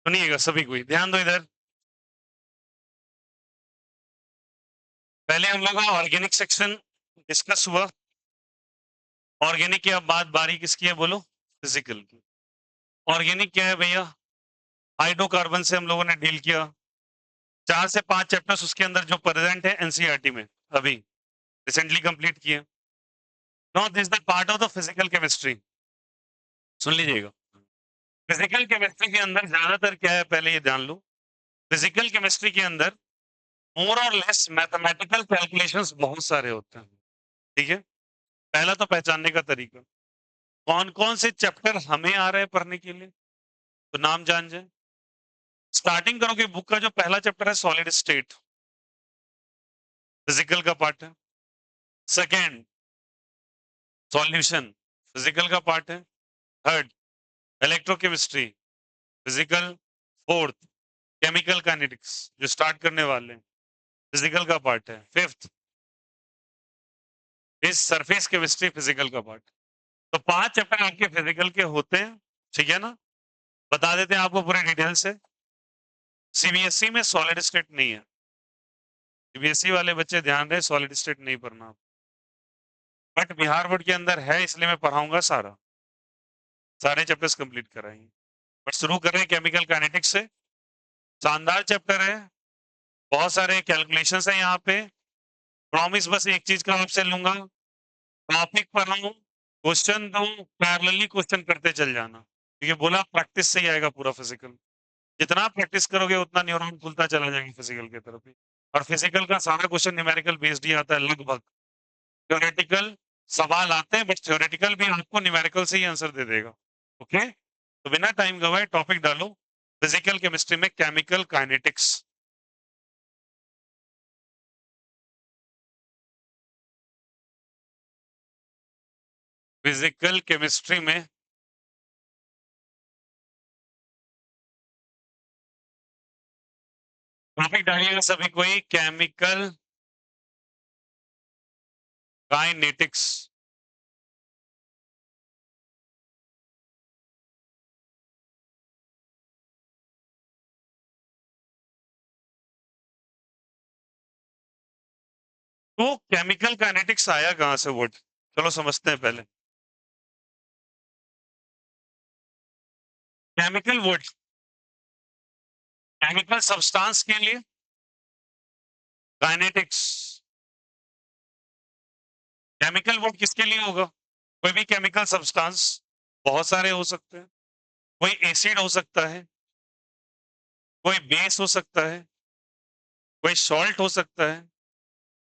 सुनिएगा सभी कोई ध्यान दो इधर। पहले हम लोग का ऑर्गेनिक सेक्शन डिस्कस हुआ। ऑर्गेनिक की अब बात बारी किसकी है बोलो? फिजिकल की। ऑर्गेनिक क्या है भैया? हाइड्रोकार्बन से हम लोगों ने डील किया। 4 से 5 चैप्टर्स उसके अंदर जो प्रेजेंट है एनसीईआरटी में अभी रिसेंटली कंप्लीट किए। Now this the part of the physical chemistry. सुन लीजिएगा। फिजिकल केमिस्ट्री के अंदर ज्यादातर क्या है पहले ये जान लो। फिजिकल केमिस्ट्री के अंदर मोर और लेस मैथमेटिकल कैलकुलेशंस बहुत सारे होते हैं। ठीक है। पहला तो पहचानने का तरीका, कौन कौन से चैप्टर हमें आ रहे हैं पढ़ने के लिए, तो नाम जान जाए। स्टार्टिंग करोगे बुक का जो पहला चैप्टर है सॉलिड स्टेट, फिजिकल का पार्ट है। सेकेंड सॉल्यूशन, फिजिकल का पार्ट है। Third electrochemistry, physical. Fourth chemical kinetics जो स्टार्ट करने वाले हैं, फिजिकल का पार्ट है। फिफ्थ इस सरफेस केमिस्ट्री, फिजिकल का पार्ट। तो 5 चैप्टर आपके फिजिकल के होते हैं। ठीक है ना? बता देते हैं आपको पूरे डिटेल से। सीबीएसई में सॉलिड स्टेट नहीं है। सीबीएसई वाले बच्चे ध्यान रहे, सॉलिड स्टेट नहीं पढ़ना। बट बिहार बोर्ड के अंदर है, इसलिए मैं पढ़ाऊंगा सारे चैप्टर्स कंप्लीट कराएंगे। बट शुरू कर रहे हैं केमिकल काइनेटिक्स से। शानदार चैप्टर है, बहुत सारे कैलकुलेशंस है यहाँ पे। प्रॉमिस बस एक चीज का आपसे लूंगा, टॉपिक पढ़ाऊं, क्वेश्चन दूं, पैरेलली क्वेश्चन करते चल जाना, क्योंकि बोला प्रैक्टिस से ही आएगा पूरा फिजिकल। जितना प्रैक्टिस करोगे उतना न्यूरॉन खुलता चला जाएगा फिजिकल की तरफ ही। और फिजिकल का सारा क्वेश्चन न्यूमेरिकल बेस्ड ही आता है लगभग। थ्योरेटिकल सवाल आते हैं, बट थ्योरेटिकल भी आपको न्यूमेरिकल से ही आंसर दे देगा। ओके, तो बिना टाइम गवाए टॉपिक डालो। फिजिकल केमिस्ट्री में केमिकल काइनेटिक्स। फिजिकल केमिस्ट्री में टॉपिक डालिएगा सभी कोई, केमिकल काइनेटिक्स। तो केमिकल काइनेटिक्स आया कहां से वर्ड, चलो समझते हैं पहले। केमिकल वर्ड केमिकल सब्सटेंस के लिए, काइनेटिक्स। केमिकल वर्ड किसके लिए होगा? कोई भी केमिकल सब्सटेंस, बहुत सारे हो सकते हैं। कोई एसिड हो सकता है, कोई बेस हो सकता है, कोई सॉल्ट हो सकता है,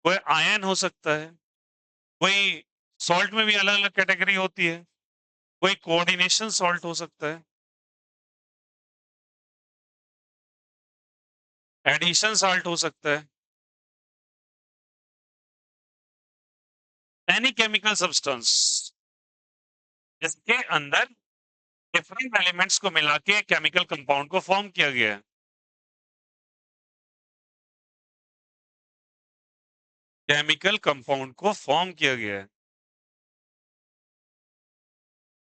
कोई आयन हो सकता है, कोई सॉल्ट में भी अलग अलग कैटेगरी होती है, कोई कोऑर्डिनेशन सॉल्ट हो सकता है, एडिशन सॉल्ट हो सकता है। एनी केमिकल सब्सटेंस जिसके अंदर डिफरेंट एलिमेंट्स को मिला के केमिकल कंपाउंड को फॉर्म किया गया है। केमिकल कंपाउंड को फॉर्म किया गया है।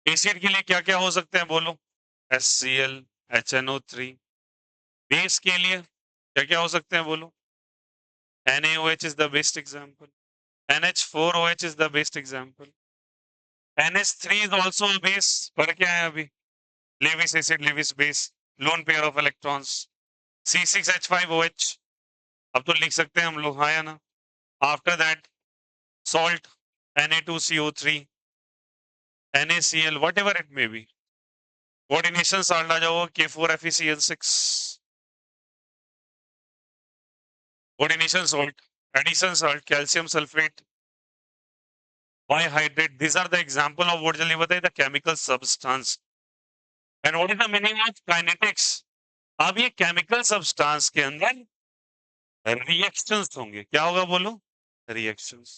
एसिड के लिए क्या क्या हो सकते हैं बोलो? HCl, HNO3। बेस के लिए क्या क्या हो सकते हैं बोलो? NaOH is the best example. NH4OH is the best example. NH3 is also a base, पर क्या है अभी? Lewis acid, Lewis base, lone pair of electrons. C6H5OH, अब तो लिख सकते हैं हम लोग, हाँ या ना? After that, salt, Na2CO3, NaCl, whatever it may be. Coordination salt आ जाओ, K4FeCl6. Coordination salt, addition salt, calcium sulfate, bihydrate. These are the example of what जल्दी बताइए, the chemical substance. And what is the meaning of kinetics? अब ये chemical substance के अंदर reactions होंगे, क्या होगा बोलो? रिएक्शंस।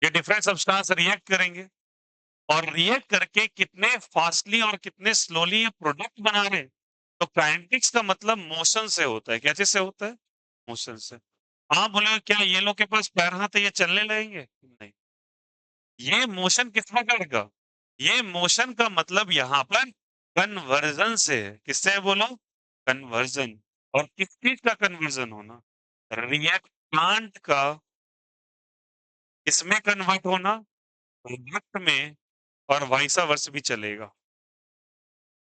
ये डिफरेंट सब्सटेंस रिएक्ट करेंगे, और रिएक्ट करके कितने फास्टली और कितने स्लोली ये प्रोडक्ट बना रहे हैं। तो काइनेटिक्स का मतलब मोशन से होता है। क्या चीज से होता है? मोशन से। आप बोले क्या ये लोग के पास पैर हाथ है, ये चलने लगेंगे? नहीं, ये मोशन किसमें करेगा? ये मोशन का मतलब यहाँ पर कन्वर्जन से है। किससे है बोलो? कन्वर्जन। और किस चीज का कन्वर्जन होना? रिएक्टांट का किसमें कन्वर्ट होना? प्रोडक्ट में। और वाइसा वर्स भी चलेगा,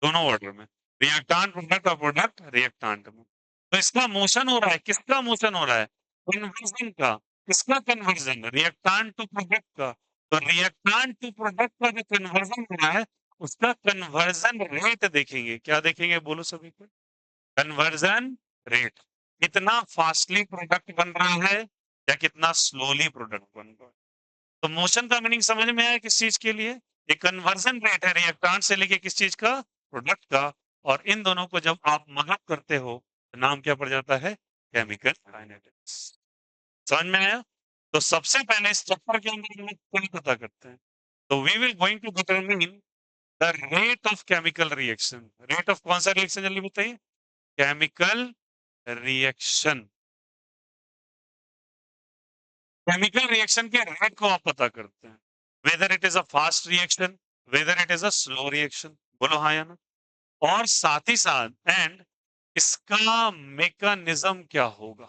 दोनों ऑर्डर में। रिएक्टांट प्रोडक्ट और प्रोडक्ट रिएक्टांट में। तो इसका मोशन हो रहा है, किसका मोशन हो रहा है? कन्वर्जन का। किसका कन्वर्जन? रिएक्टांट टू प्रोडक्ट का। तो रिएक्टांट टू प्रोडक्ट का जो कन्वर्जन हो रहा है, उसका कन्वर्जन रेट देखेंगे। क्या देखेंगे बोलो सभी को? Conversion rate. कितना फास्टली प्रोडक्ट बन रहा है या कितना स्लोली प्रोडक्ट बन रहा है। तो मोशन का मीनिंग समझ में आया किस चीज के लिए? ये कन्वर्जन रेट है रिएक्टांट से लेके किस चीज का? प्रोडक्ट का। और इन दोनों को जब आप मदद करते हो तो नाम क्या पड़ जाता है? Chemical kinetics. समझ में आया? तो सबसे पहले इस चैप्टर के अंदर हम लोग क्या पता करते हैं? तो we will going to determine the rate of chemical reaction. Rate of कौन सा रिएक्शन जल्दी बताइए? Chemical reaction. केमिकल रिएक्शन के रेट को आप पता करते हैं, whether it is a fast reaction, whether it is a slow reaction. बोलो हाँ या ना? और साथ ही साथ एंड इसका मेकानिज्म क्या होगा?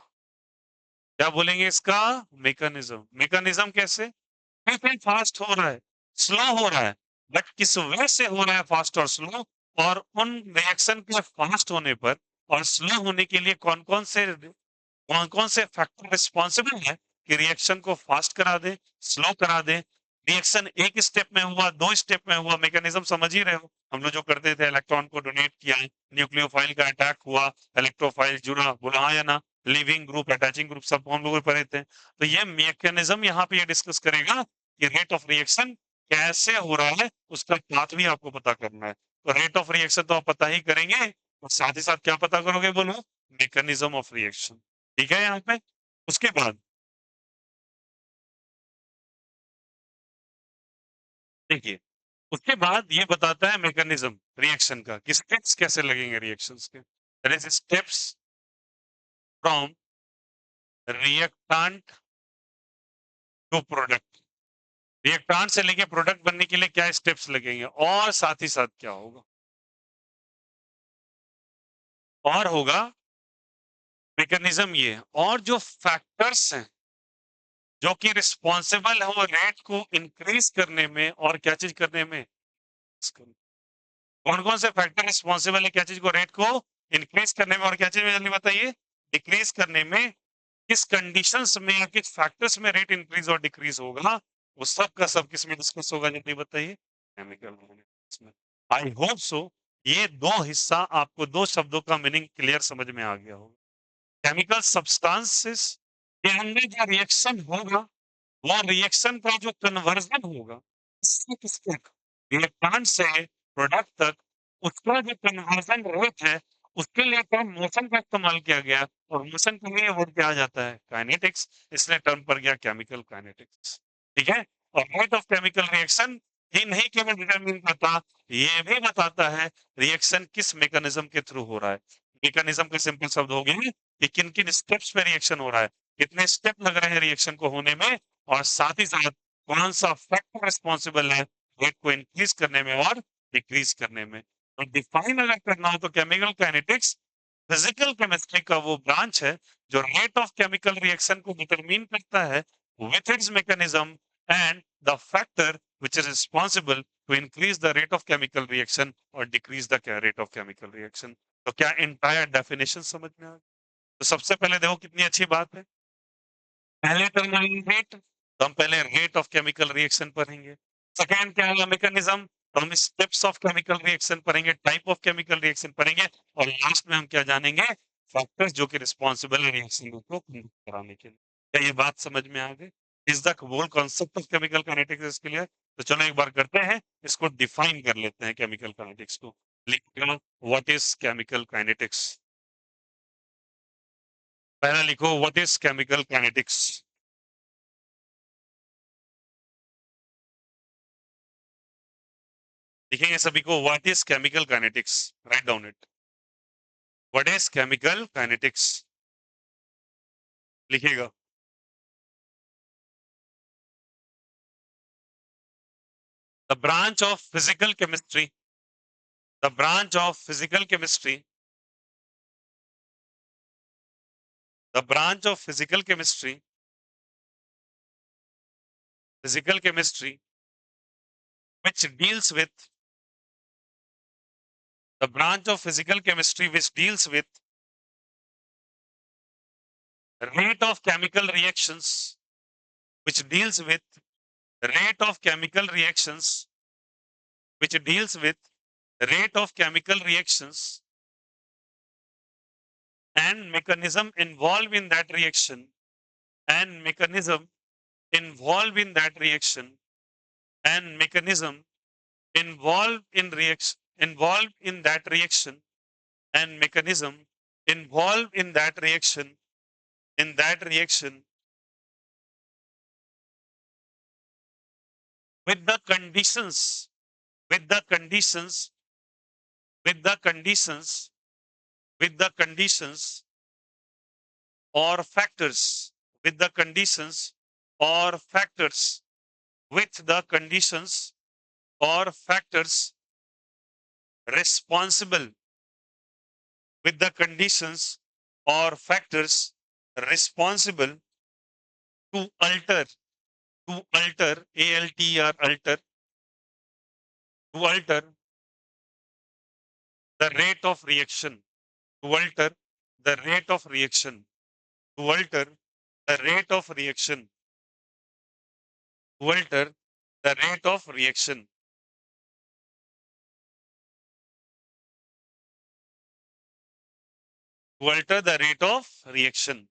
क्या बोलेंगे इसका? मेकानिज्म। मेकानिज्म कैसे? क्योंकि फास्ट हो रहा है, स्लो हो रहा है, बट किस वजह से हो रहा है फास्ट और स्लो? और उन रिएक्शन के फास्ट होने पर और स्लो होने के लिए कौन-कौन से फैक्टर रिस्पॉन्सिबल है कि रिएक्शन को फास्ट करा दे, स्लो करा दे? रिएक्शन एक स्टेप में हुआ, 2 स्टेप में हुआ, मैकेनिज्म समझ ही रहे हो। हम लोग जो करते थे, इलेक्ट्रॉन को डोनेट किया, न्यूक्लियोफाइल का अटैक हुआ, इलेक्ट्रोफाइल जुड़ा, बोला हाँ या ना? लिविंग ग्रुप, अटैचिंग ग्रुप सब हम लोग पढ़े थे। तो ये मैकेनिज्म यहाँ पे ये डिस्कस करेगा कि रेट ऑफ रिएक्शन कैसे हो रहा है, उसका पाथ भी आपको पता करना है। तो रेट ऑफ रिएक्शन तो आप पता ही करेंगे, और साथ ही साथ क्या पता करोगे बोलो? Mechanism of reaction. ठीक है यहाँ पे? उसके बाद देखिए, उसके बाद ये बताता है मैकेनिज्म रिएक्शन का कि स्टेप्स कैसे लगेंगे रिएक्शंस के। That is steps from reactant to product. Reactant से लेके प्रोडक्ट बनने के लिए क्या स्टेप्स लगेंगे और साथ ही साथ क्या होगा? और होगा मैकेनिज्म ये है। और जो फैक्टर्स हैं जो कि रिस्पॉन्सिबल है वो रेट को इंक्रीज करने में और क्या चीज करने में? कौन-कौन से फैक्टर रिस्पॉन्सिबल है क्या चीज को? रेट को इंक्रीज करने में और क्या चीज में जल्दी बताइए? डिक्रीज करने में। किस कंडीशंस में या किस फैक्टर्स में रेट इंक्रीज और डिक्रीज होगा, वो सब का सब किस में डिस्कस होगा जल्दी बताइए? केमिकल में। आई होप सो ये दो हिस्सा आपको दो शब्दों का मीनिंग क्लियर समझ में आ गया होगा। केमिकल सब्सटेंसेस के अंदर जो रिएक्शन होगा, वो रिएक्शन का जो कन्वर्जन होगा, किससे किस तक? इलेक्ट्रॉन से प्रोडक्ट तक, उसका जो कन्वर्जन रेट है, उसके लिए टर्म मोशन का इस्तेमाल किया गया, और मोशन के लिए वर्ड क्या आ जाता है? काइनेटिक्स। इसलिए टर्म पर गया केमिकल काइनेटिक्स। ठीक है? और रेट ऑफ केमिकल रिएक्शन ही नहीं केवल डिटरमिन करता, ये भी बताता है रिएक्शन किस मैकेनिज्म के थ्रू हो रहा है। मैकेनिज्म के सिंपल शब्द हो गए कि किन किन स्टेप्स पे रिएक्शन हो रहा है, कितने स्टेप लग रहे हैं रिएक्शन को होने में, और साथ ही साथ कौन सा फैक्टर रिस्पॉन्सिबल है रेट को इंक्रीज करने में और डिक्रीज करने में। तो डिफाइन अगर करना हो तो केमिकल काइनेटिक्स फिजिकल केमिस्ट्री का वो ब्रांच है जो रेट ऑफ केमिकल रिएक्शन को डिटरमिन करता है with its mechanism and the factor which is responsible to increase the rate of chemical reaction or decrease the rate of chemical reaction। तो क्या entire definition समझ में आ गई? तो सबसे पहले देखो कितनी अच्छी बात है। पहले टर्म रेट, तो हम पहले रेट ऑफ केमिकल रिएक्शन पढ़ेंगे। सेकेंड क्या है? मैकेनिज्म, तो हम स्टेप्स ऑफ केमिकल रिएक्शन पढ़ेंगे, टाइप ऑफ केमिकल रिएक्शन पढ़ेंगे, और लास्ट में हम क्या जानेंगे? फैक्टर्स जो कि रिस्पॉन्सिबल है रिएक्शन को कंडक्ट कराने के लिए। क्या ये बात समझ में आ गई? Is the whole concept of chemical kinetics is clear? तो चलो एक बार करते हैं, इसको डिफाइन कर लेते हैं केमिकल काइनेटिक्स को। लिखो व्हाट इज केमिकल काइनेटिक्स। पहला लिखो व्हाट इज केमिकल काइनेटिक्स। लिखेंगे सभी को what is chemical kinetics. Write down it. What is chemical kinetics लिखिएगा। The branch of physical chemistry, the branch of physical chemistry, the branch of physical chemistry, which deals with the branch of physical chemistry which deals with rate of chemical reactions, which deals with rate of chemical reactions, which deals with rate of chemical reactions and mechanism involved in that reaction, and mechanism involved in that reaction, and mechanism involved in reaction, involved in that reaction, and mechanism involved in that reaction, in that reaction, with the conditions, with the conditions, with the conditions, with the conditions or factors, with the conditions or factors, with the conditions or factors responsible, with the conditions or factors responsible to alter, ALTR, alter, to alter the rate of reaction, to alter the rate of reaction, to alter the rate of reaction, to alter the rate of reaction. To alter the rate of reaction.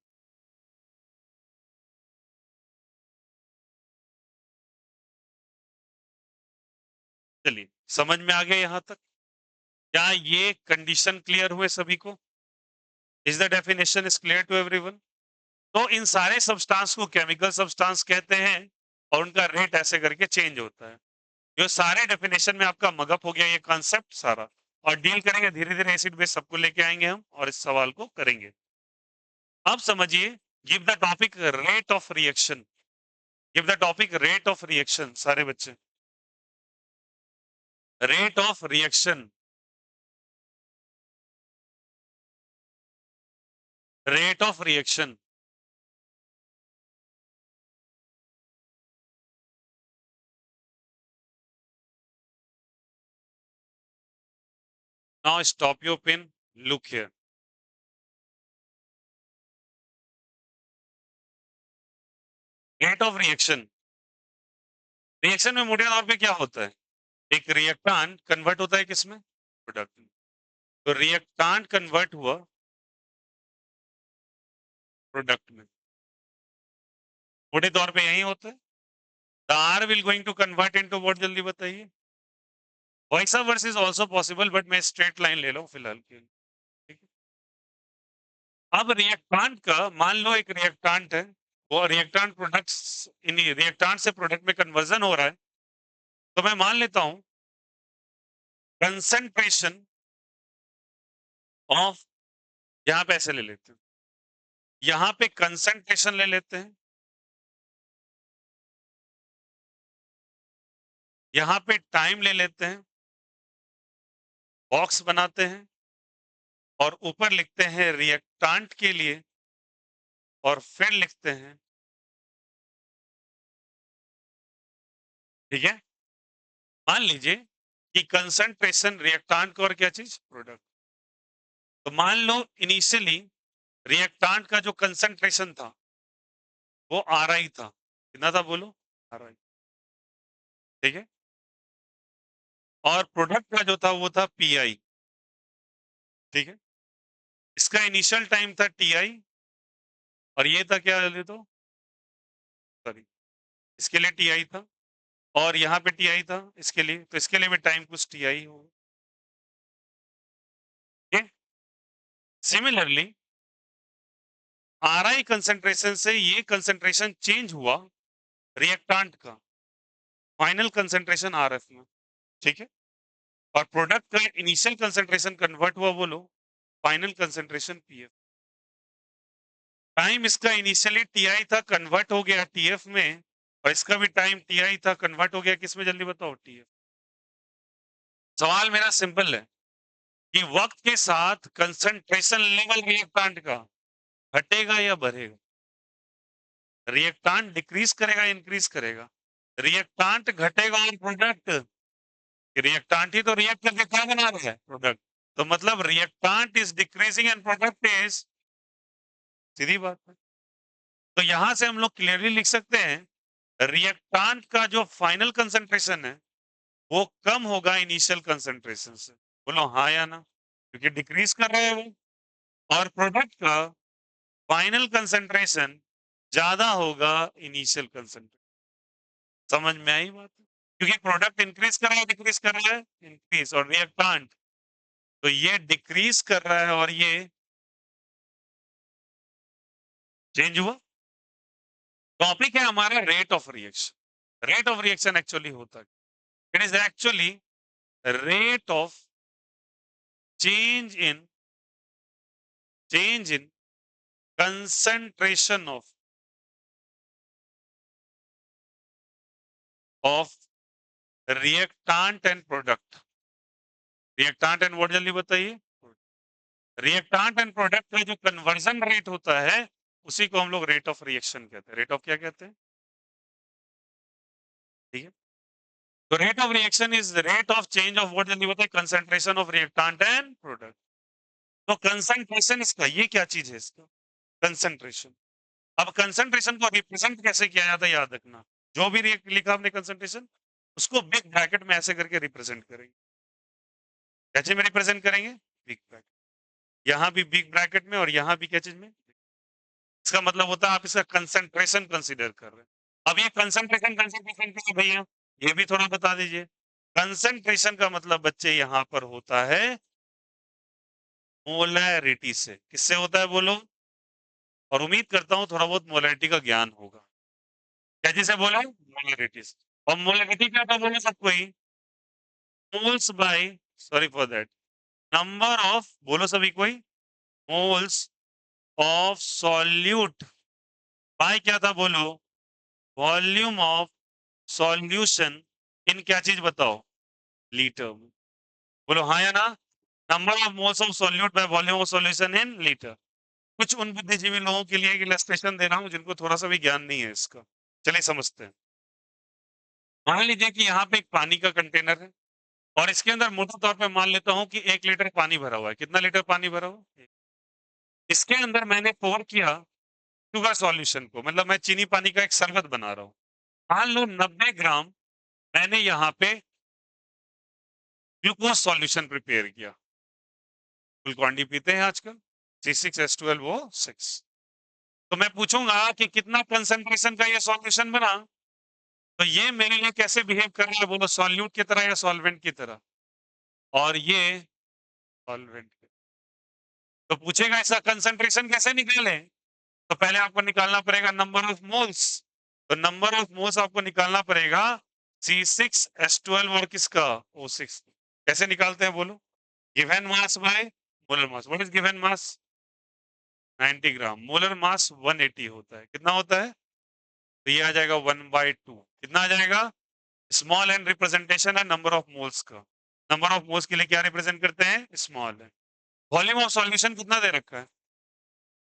चलिए, समझ में आ गया यहां तक? क्या ये condition clear हुए सभी को? Is the definition is clear to everyone? तो इन सारे सब्सटेंस को केमिकल सब्सटेंस कहते हैं और उनका रेट ऐसे करके चेंज होता है। जो सारे डेफिनेशन में आपका मगअप हो गया ये कॉन्सेप्ट सारा, और डील करेंगे धीरे धीरे एसिड बेस सबको लेके आएंगे हम और इस सवाल को करेंगे। अब समझिए, give the topic rate of reaction, give the topic rate of reaction सारे बच्चे। Rate of reaction, rate of reaction. Now stop your pen, look here. Rate of reaction, reaction में मोटे तौर पे क्या होता है? एक रिएक्टेंट कन्वर्ट होता है किसमें? प्रोडक्ट में। तो रिएक्टेंट कन्वर्ट हुआ प्रोडक्ट में, मोटे तौर पे यही होता है। The R will going to convert into what, जल्दी बताइए। Vice versa is also possible, but मैं स्ट्रेट लाइन ले लूं फिलहाल के लिए, ठीक है। अब रिएक्टेंट का, मान लो एक रिएक्टेंट है, वो रिएक्टेंट प्रोडक्ट्स, इन रिएक्टेंट से प्रोडक्ट में कन्वर्जन हो रहा है, तो मैं मान लेता हूं कंसंट्रेशन ऑफ, यहां पे ऐसे ले लेते हैं, यहां पे कंसंट्रेशन ले लेते हैं, यहां पे टाइम ले लेते हैं, बॉक्स बनाते हैं और ऊपर लिखते हैं रिएक्टेंट के लिए, और फिर लिखते हैं, ठीक है। मान लीजिए कि कंसंट्रेशन रिएक्टेंट का और क्या चीज, प्रोडक्ट। तो मान लो इनिशियली रिएक्टेंट का जो कंसंट्रेशन था वो RI था, कितना था बोलो? RI, ठीक है। और प्रोडक्ट का जो था वो था PI, ठीक है। इसका इनिशियल टाइम था TI और ये था क्या, ले तो सॉरी, इसके लिए TI था और यहाँ पे TI था इसके लिए, तो इसके लिए भी टाइम कुछ TI होगा। सिमिलरली RI कंसंट्रेशन से ये कंसंट्रेशन चेंज हुआ रिएक्टेंट का, फाइनल कंसंट्रेशन RF में, ठीक है। और प्रोडक्ट का इनिशियल कंसंट्रेशन कन्वर्ट हुआ, बोलो, फाइनल कंसंट्रेशन PF। टाइम इसका इनिशियली TI था, कन्वर्ट हो गया TF में, और इसका भी टाइम टी था, कन्वर्ट हो गया किस में, जल्दी बताओ, टी। सवाल मेरा सिंपल है कि वक्त के साथ कंसंट्रेशन लेवल रिएक्टेंट का घटेगा या बढ़ेगा? रिएक्टेंट डिक्रीज करेगा, इंक्रीज करेगा? रिएक्टेंट घटेगा और प्रोडक्ट, रिएक्टेंट ही तो रिएक्ट करके क्या बना रहा है, प्रोडक्ट। तो मतलब reactant is decreasing and product is, सीधी बात है। तो यहां से हम लोग क्लियरली लिख सकते हैं रिएक्टेंट का जो फाइनल कंसंट्रेशन है वो कम होगा इनिशियल कंसंट्रेशन से। बोलो हाँ या ना, क्योंकि डिक्रीज कर रहे हैं वो। और प्रोडक्ट का फाइनल कंसंट्रेशन ज्यादा होगा इनिशियल कंसंट्रेशन। समझ में आई बात? क्योंकि प्रोडक्ट इंक्रीज कर रहा है, डिक्रीज कर रहा है, इंक्रीज। और रिएक्टेंट तो ये डिक्रीज कर रहा है और ये चेंज हुआ। टॉपिक है हमारा rate of reaction. Rate of reaction actually होता है, it is actually rate of change in concentration of reactant and product। Reactant and what, जल्दी बताइए। रिएक्टेंट एंड प्रोडक्ट का जो कन्वर्जन रेट होता है उसी को हम लोग रेट ऑफ रिएक्शन कहते हैं। रेट ऑफ क्या कहते हैं, ठीक है। तो rate of reaction is rate of change of what, जल्दी बताइए, concentration of reactant and product. तो कंसंट्रेशन इसका, ये क्या चीज है इसका, कंसंट्रेशन। अब कंसंट्रेशन को रिप्रेजेंट कैसे किया जाता है, याद रखना। जो भी लिखा हमने कंसंट्रेशन, उसको बिग ब्रैकेट में ऐसे करके रिप्रेजेंट करेंगे। कैसे में रिप्रेजेंट करेंगे, बिग ब्रैकेट। यहाँ भी बिग ब्रैकेट में और यहाँ भी क्या चीज में। इसका मतलब होता है आप इसका कंसंट्रेशन कंसीडर कर रहे हैं। अब ये कंसंट्रेशन कंसंट्रेशन क्या है भैया, ये भी थोड़ा बता दीजिए। कंसंट्रेशन का मतलब बच्चे यहाँ पर होता है मोलैरिटी से। किससे होता है बोलो? और उम्मीद करता हूं थोड़ा बहुत मोलैरिटी का ज्ञान होगा। क्या जिसे बोला, मोलैरिटी। और मोलैरिटी क्या था बोलो सबको ही, moles by, sorry for that, number of, बोलो सभी कोई, मोल्स ऑफ सॉल्यूट बाय क्या था बोलो, वॉल्यूम ऑफ सॉल्यूशन इन क्या चीज बताओ, लीटर में। बोलो हाँ या ना, number of moles of solute by volume of solution in litre. कुछ उन बुद्धिजीवी लोगों के लिए इलस्ट्रेशन दे रहा हूं जिनको थोड़ा सा भी ज्ञान नहीं है इसका। चलिए समझते हैं। मान लीजिए कि यहाँ पे एक पानी का कंटेनर है और इसके अंदर मोटे तौर पे मान लेता हूं कि 1 लीटर पानी भरा हुआ है। कितना लीटर पानी भरा हुआ? इसके अंदर मैंने पोर किया शुगर सॉल्यूशन को, मतलब मैं चीनी पानी का एक शरबत बना रहा हूँ। मान लो 90 ग्राम मैंने यहाँ पे ग्लूकोज सॉल्यूशन प्रिपेयर किया। ग्लूकॉन डी पीते हैं आजकल, C6H12O6। तो मैं पूछूंगा कि कितना कंसंट्रेशन का ये सॉल्यूशन बना, तो ये मेरे लिए कैसे बिहेव कर रहा है बोलो, सॉल्यूट की तरह या सॉल्वेंट की तरह? और ये सॉल्वेंट। तो पूछेगा इसका कंसंट्रेशन कैसे निकालें, तो पहले आपको निकालना पड़ेगा नंबर ऑफ मोल्स। तो नंबर ऑफ मोल्स आपको निकालना पड़ेगा C6H12 और किसका, O6। कैसे निकालते हैं बोलो, given mass by molar mass. What is given mass, 90 gram. Molar mass 180 होता है। कितना होता है, तो ये आ जाएगा 1/2। कितना आ जाएगा, स्मॉल एन रिप्रेजेंटेशन है नंबर ऑफ मोल्स का। नंबर ऑफ मोल्स के लिए क्या रिप्रेजेंट करते हैं, स्मॉल है। वॉल्यूम ऑफ सॉल्यूशन कितना दे रखा है,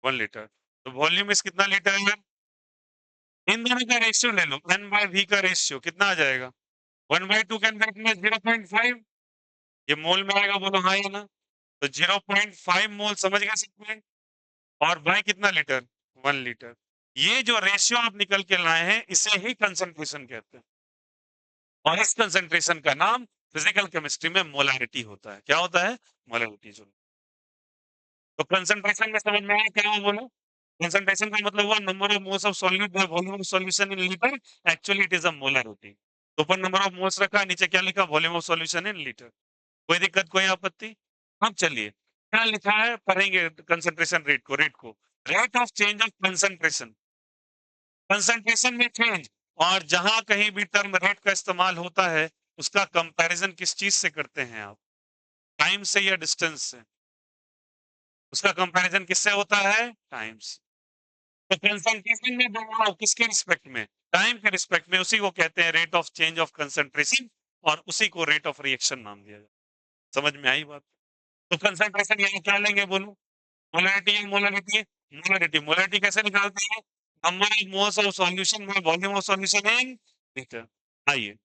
1 लीटर। तो वॉल्यूम इस कितना लीटर है, इन दोनों का रेशियो ले लो, N/V का रेशियो कितना आ जाएगा, 1/2 के अंदर में 0.5, ये मोल में आएगा, बोलो हाँ या ना। तो 0.5 मोल, समझ गए सबको। और बाय कितना लीटर, 1 लीटर। ये जो रेशियो आप निकल के लाए हैं इसे ही कंसंट्रेशन कहते हैं। और इस कंसंट्रेशन का नाम फिजिकल केमिस्ट्री में मोलैरिटी होता है। क्या होता है, मोलैरिटी। जो तो कंसंट्रेशन में समझ में आया क्या हुआ बोलो, कंसंट्रेशन का मतलब हुआ number of moles of solute by volume of solution in litre. Actually it is a molarity. तो ऊपर नंबर ऑफ मोल्स रखा, नीचे क्या लिखा, volume of solution in litre. कोई दिक्कत, कोई आपत्ति? अब चलिए क्या लिखा है पढ़ेंगे, कंसंट्रेशन रेट को rate of change of concentration, concentration में चेंज। और जहां कहीं भी टर्म रेट का इस्तेमाल होता है उसका कंपैरिजन किस चीज से करते हैं आप, टाइम से या डिस्टेंस से? उसका कंपैरिजन किससे होता है, टाइम से। तो कंसंट्रेशन में बदलाव किसके रिस्पेक्ट में? टाइम के रिस्पेक्ट में, उसी को कहते हैं rate of change of concentration, और उसी को रेट ऑफ रिएक्शन नाम दिया जाता है। समझ में आई बात? तो कंसंट्रेशन यहाँ क्या लेंगे बोलो? मोलरिटी या मोलरिटी? मोलरिटी। मोलरिटी कैसे निकालते हैं? Number of moles of solution by volume of solution in litre. आइए,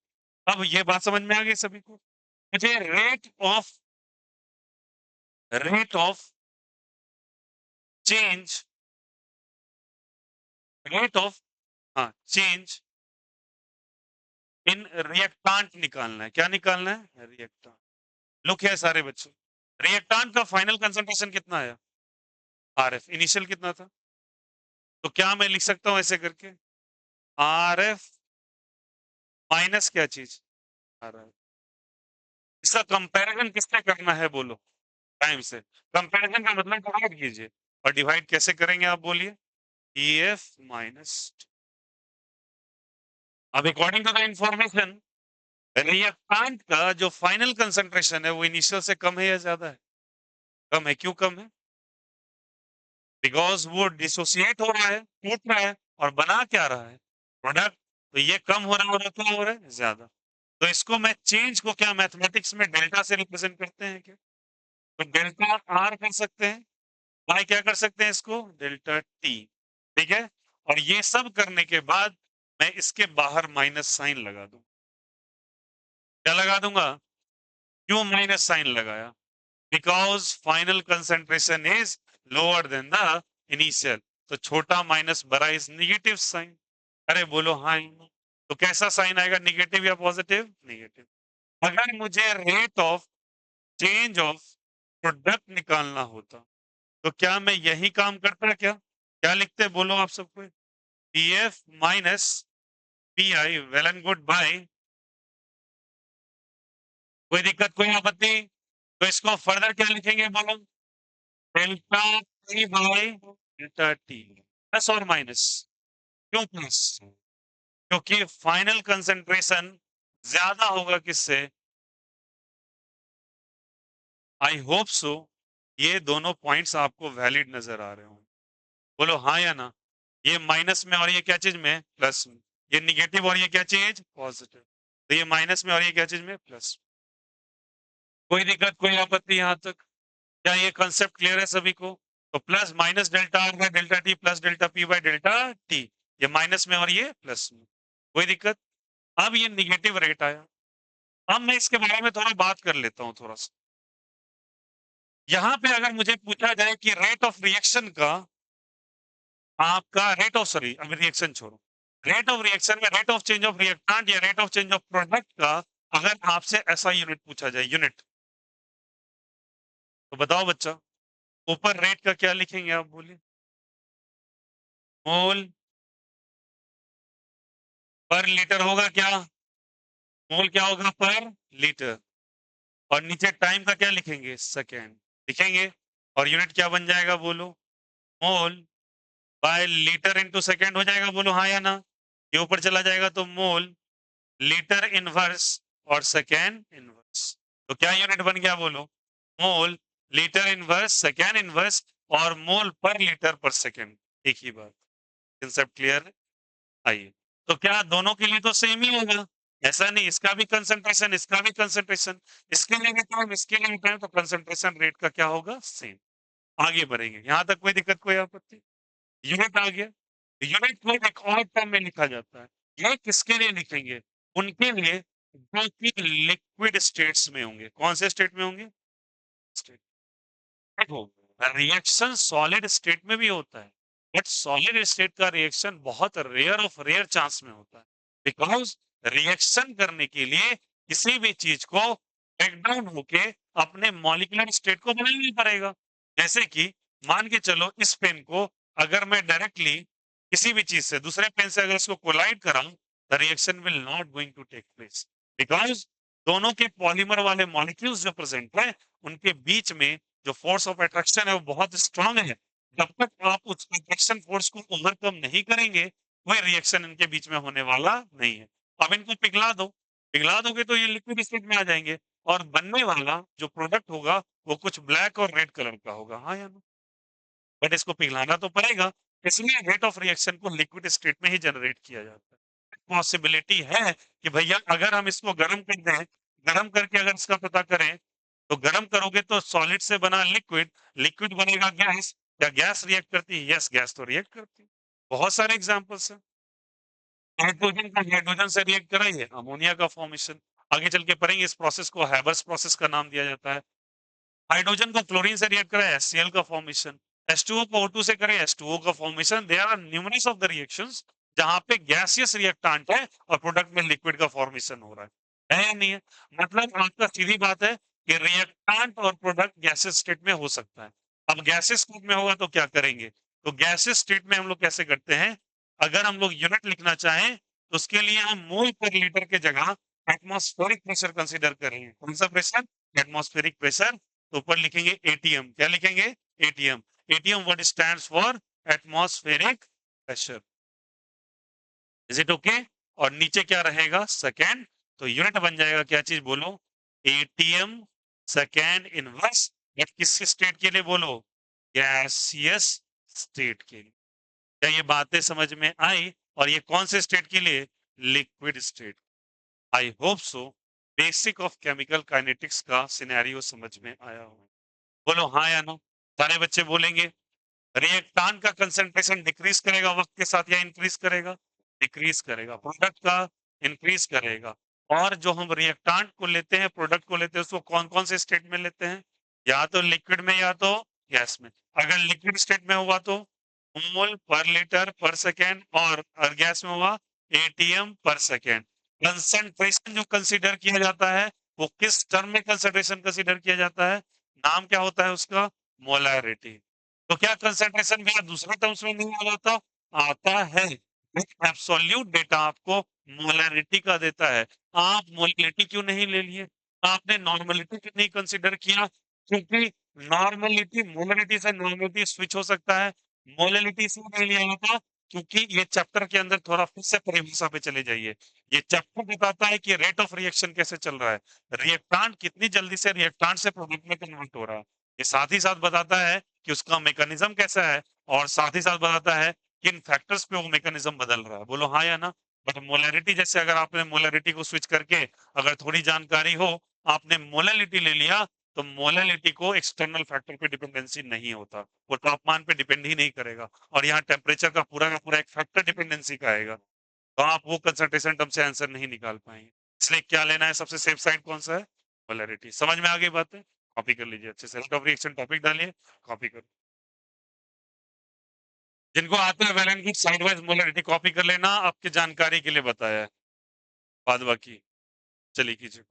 अब ये बात समझ में आ गई सभी को? मुझे rate of change rate of हाँ चेंज इन रिएक्टांट निकालना है। क्या निकालना है? रिएक्टांट। लो क्या है सारे बच्चों, रिएक्टांट का फाइनल कंसंट्रेशन कितना आया? आरएफ। इनिशियल कितना था? तो क्या मैं लिख सकता हूं ऐसे करके, आरएफ माइनस क्या चीज? आरएफ। इसका कंपैरिजन किससे करना है बोलो? टाइम से। कंपैरिजन का मतलब डिवाइड कीजिए, और डिवाइड कैसे करेंगे आप बोलिए? EF minus. अब according to the information, reactant का जो फाइनल कंसंट्रेशन है वो इनिशियल से कम है या ज्यादा है? कम है। क्यों कम है? बिकॉज वो डिसोसिएट हो रहा है, टूट रहा है, और बना क्या रहा है? प्रोडक्ट। तो ये कम हो रहा है और क्या हो रहा है? ज्यादा। तो इसको मैं चेंज को क्या मैथमेटिक्स में डेल्टा से रिप्रेजेंट करते हैं क्या? तो डेल्टा आर कर सकते हैं, बाय क्या कर सकते हैं इसको? Delta T. ठीक है। और ये सब करने के बाद मैं इसके बाहर माइनस साइन लगा दूं। क्या लगा दूंगा? क्यों माइनस साइन लगाया? Because final concentration is lower than the initial. तो छोटा माइनस बड़ा इज निगेटिव साइन। अरे बोलो हाँ। तो कैसा साइन आएगा, निगेटिव या पॉजिटिव? निगेटिव। अगर मुझे rate of change of product निकालना होता, तो क्या मैं यही काम करता? क्या लिखते बोलो आप सबको? P F minus P I well and good bye. कोई दिक्कत, कोई आपत्ति? तो इसको फर्दर क्या लिखेंगे बोलो? Delta T bye delta T. Plus और माइनस? क्यों प्लस? क्योंकि फाइनल कंसंट्रेशन ज्यादा होगा किससे? आई होप सो ये दोनों पॉइंट्स आपको वैलिड नजर आ रहे हो। बोलो हाँ या ना। ये माइनस में और ये क्या चीज में? प्लस में। ये निगेटिव और ये क्या चीज? पॉजिटिव। तो ये माइनस में और ये क्या चीज में? प्लस। कोई दिक्कत, कोई आपत्ति यहाँ तक? क्या ये कंसेप्ट क्लियर है सभी को? तो plus minus delta R by delta T plus delta P bye delta T. ये माइनस में और ये प्लस में। कोई दिक्कत? अब ये निगेटिव रेट आया। अब मैं इसके बारे में थोड़ा बात कर लेता हूँ थोड़ा सा। यहाँ पे अगर मुझे पूछा जाए कि रेट ऑफ रिएक्शन का, आपका रेट ऑफ, सॉरी अभी रिएक्शन छोड़ो, रेट ऑफ रिएक्शन में rate of change of reactant या rate of change of product का अगर आपसे ऐसा यूनिट पूछा जाए, यूनिट, तो बताओ बच्चा, ऊपर रेट का क्या लिखेंगे आप बोलिए? मोल पर लीटर होगा क्या? मोल क्या होगा पर लीटर। और नीचे टाइम का क्या लिखेंगे? सेकेंड लिखेंगे। और यूनिट क्या बन जाएगा बोलो? मोल बाय लीटर इनटू सेकेंड हो जाएगा। बोलो हाँ या ना। ये ऊपर चला जाएगा तो मोल लीटर इनवर्स और सेकेंड इनवर्स। तो क्या यूनिट बन गया बोलो? Mole litre inverse second inverse और मोल पर लीटर पर सेकेंड। एक ही बात। कंसेप्ट क्लियर है? आइए, तो क्या दोनों के लिए तो सेम ही होगा? ऐसा नहीं, इसका भी कंसंट्रेशन, इसका भी कंसंट्रेशन, इसके लिए भी टाइम, इसके लिए भी टाइम, तो कंसंट्रेशन रेट का क्या होगा? सेम। आगे बढ़ेंगे, यहां तक कोई दिक्कत, कोई आपत्ति? यूनिट आ गया। यूनिट को एक और टर्म में लिखा जाता है। ये किसके लिए लिखेंगे? उनके लिए जो कि लिक्विड स्टेट्स में होंगे। कौन से स्टेट में होंगे? स्टेट। देखो, रिएक्शन सॉलिड स्टेट में भी होता है, बट सॉलिड स्टेट का रिएक्शन बहुत रेयर ऑफ रेयर चांस में होता है। बिकॉज रिएक्शन करने के लिए किसी भी चीज को ब्रेक डाउन होके अपने मॉलिक्यूलर स्टेट को बनाना पड़ेगा। जैसे कि मान के चलो, इस पेन को अगर मैं डायरेक्टली किसी भी चीज से, दूसरे पेन से अगर इसको कोलाइड कराऊं, the reaction will not going to take place. Because दोनों के पॉलीमर वाले मॉलिक्यूल्स जो प्रेजेंट है, उनके बीच में जो फोर्स ऑफ अट्रैक्शन है वो बहुत स्ट्रांग है। जब तक आप उस अट्रैक्शन फोर्स को ओवरकम नहीं करेंगे, कोई रिएक्शन इनके बीच में होने वाला नहीं है। अब इनको पिघला दो, पिघला दोगे तो ये लिक्विड स्टेट में आ जाएंगे, और बनने वाला जो प्रोडक्ट होगा वो कुछ ब्लैक और रेड कलर का होगा। हाँ या ना? बट इसको पिघलाना तो पड़ेगा। इसलिए रेट ऑफ रिएक्शन को लिक्विड स्टेट में ही जनरेट किया जाता है। पॉसिबिलिटी है कि भैया अगर हम इसको गर्म कर दें, गर्म करके अगर इसका पता करें, तो गर्म करोगे तो सॉलिड से बना लिक्विड, लिक्विड बनेगा गैस, क्या गैस रिएक्ट करती है? यस, गैस तो रिएक्ट करती है। बहुत सारे एग्जांपल्स हैं। हाइड्रोजन का हाइड्रोजन से रिएक्ट कराइए, अमोनिया का फॉर्मेशन। आगे चल के पढ़ेंगे, इस प्रोसेस को हैबर्स प्रोसेस का नाम दिया जाता है। हाइड्रोजन को क्लोरीन से रिएक्ट कराए, HCl का फॉर्मेशन। H2O को O2 से करे, H2O का formation. There are numerous of the reactions जहां पे गैसियस रिएक्टेंट है और प्रोडक्ट में लिक्विड का फॉर्मेशन हो रहा है या नहीं है? मतलब आपका सीधी बात है कि रिएक्टेंट और प्रोडक्ट गैसियस स्टेट में हो सकता है। अब गैसियस स्टेट में होगा तो क्या करेंगे? तो गैसियस स्टेट में हम लोग कैसे करते हैं? अगर हम लोग यूनिट लिखना चाहें तो उसके लिए हम मोल पर लीटर के जगह एटमॉस्फेरिक प्रेशर कंसीडर करेंगे। कौन सा प्रेशर? Atmospheric pressure. तो ऊपर लिखेंगे एटीएम। क्या लिखेंगे? ATM. ATM word stands for atmospheric pressure. Is it okay? और नीचे क्या रहेगा? सेकेंड। तो यूनिट बन जाएगा क्या चीज बोलो? ATM second inverse. बट किस स्टेट के लिए बोलो? गैसियस स्टेट के लिए। क्या ये बातें समझ में आई? और ये कौन से स्टेट के लिए? Liquid state. I hope so basic of chemical kinetics का सिनेरियो समझ में आया हो। बोलो हाँ या नो। सारे बच्चे बोलेंगे। रिएक्टांट का कंसंट्रेशन डिक्रीज करेगा वक्त के साथ या इंक्रीज करेगा? डिक्रीज करेगा। प्रोडक्ट का इंक्रीज करेगा। और जो हम रिएक्टांट को लेते हैं, प्रोडक्ट को लेते हैं, उसको कौन कौन से स्टेट में लेते हैं? या तो लिक्विड में या तो गैस में। अगर लिक्विड स्टेट में हुआ तो मोल पर लीटर पर सेकेंड, और गैस में हुआ एटीएम पर सेकेंड। कंसंट्रेशन जो कंसीडर किया जाता है वो किस टर्म में कंसंट्रेशन कंसीडर किया जाता है? नाम क्या होता है उसका? मोलैरिटी। तो क्या कंसंट्रेशन भी दूसरे टर्म्स में नहीं आ जाता? आता है। एब्सोल्यूट डेटा आपको मोलैरिटी का देता है। आप मोलैरिटी क्यों नहीं ले लिए? आपने नॉर्मलिटी क्यों नहीं कंसीडर किया? क्योंकि नॉर्मलिटी मोलैरिटी से नॉर्मलिटी स्विच हो सकता है। मोलैरिटी से नहीं लिया जाता क्योंकि ये चैप्टर के अंदर थोड़ा फिर से परिभाषा पे चले जाइए। ये चैप्टर बताता है कि रेट ऑफ रिएक्शन कैसे चल रहा है, रिएक्टांट कितनी जल्दी से रिएक्टांट से प्रोडक्ट में कन्वर्ट हो रहा है। ये साथ ही साथ बताता है कि उसका मैकेनिज्म कैसा है, और साथ ही साथ बताता है किन फैक्टर्स पे वो मैकेनिज्म बदल रहा है। बोलो हाँ या ना। बट मोलैरिटी जैसे अगर आपने मोलैरिटी को स्विच करके अगर थोड़ी जानकारी हो, आपने मोलैलिटी ले लिया, तो मोलैलिटी को एक्सटर्नल फैक्टर पे डिपेंडेंसी नहीं होता, वो तापमान पे डिपेंड ही नहीं करेगा। और यहाँ टेम्परेचर का पूरा एक फैक्टर डिपेंडेंसी का आएगा, तो आप वो कंसंट्रेशन टर्म से आंसर नहीं निकाल पाएंगे। इसलिए क्या लेना है? सबसे सेफ साइड कौन सा है? पोलैरिटी। समझ में आ गई बातें? कॉपी कर लीजिए अच्छे से। रेट ऑफ रिएक्शन टॉपिक डालिए, कॉपी कर। जिनको आते हैं वैलेंट की साइड वाइज मोलैरिटी कॉपी कर लेना, आपकी जानकारी के लिए बताया है। बाद बाकी चलिए कीजिए।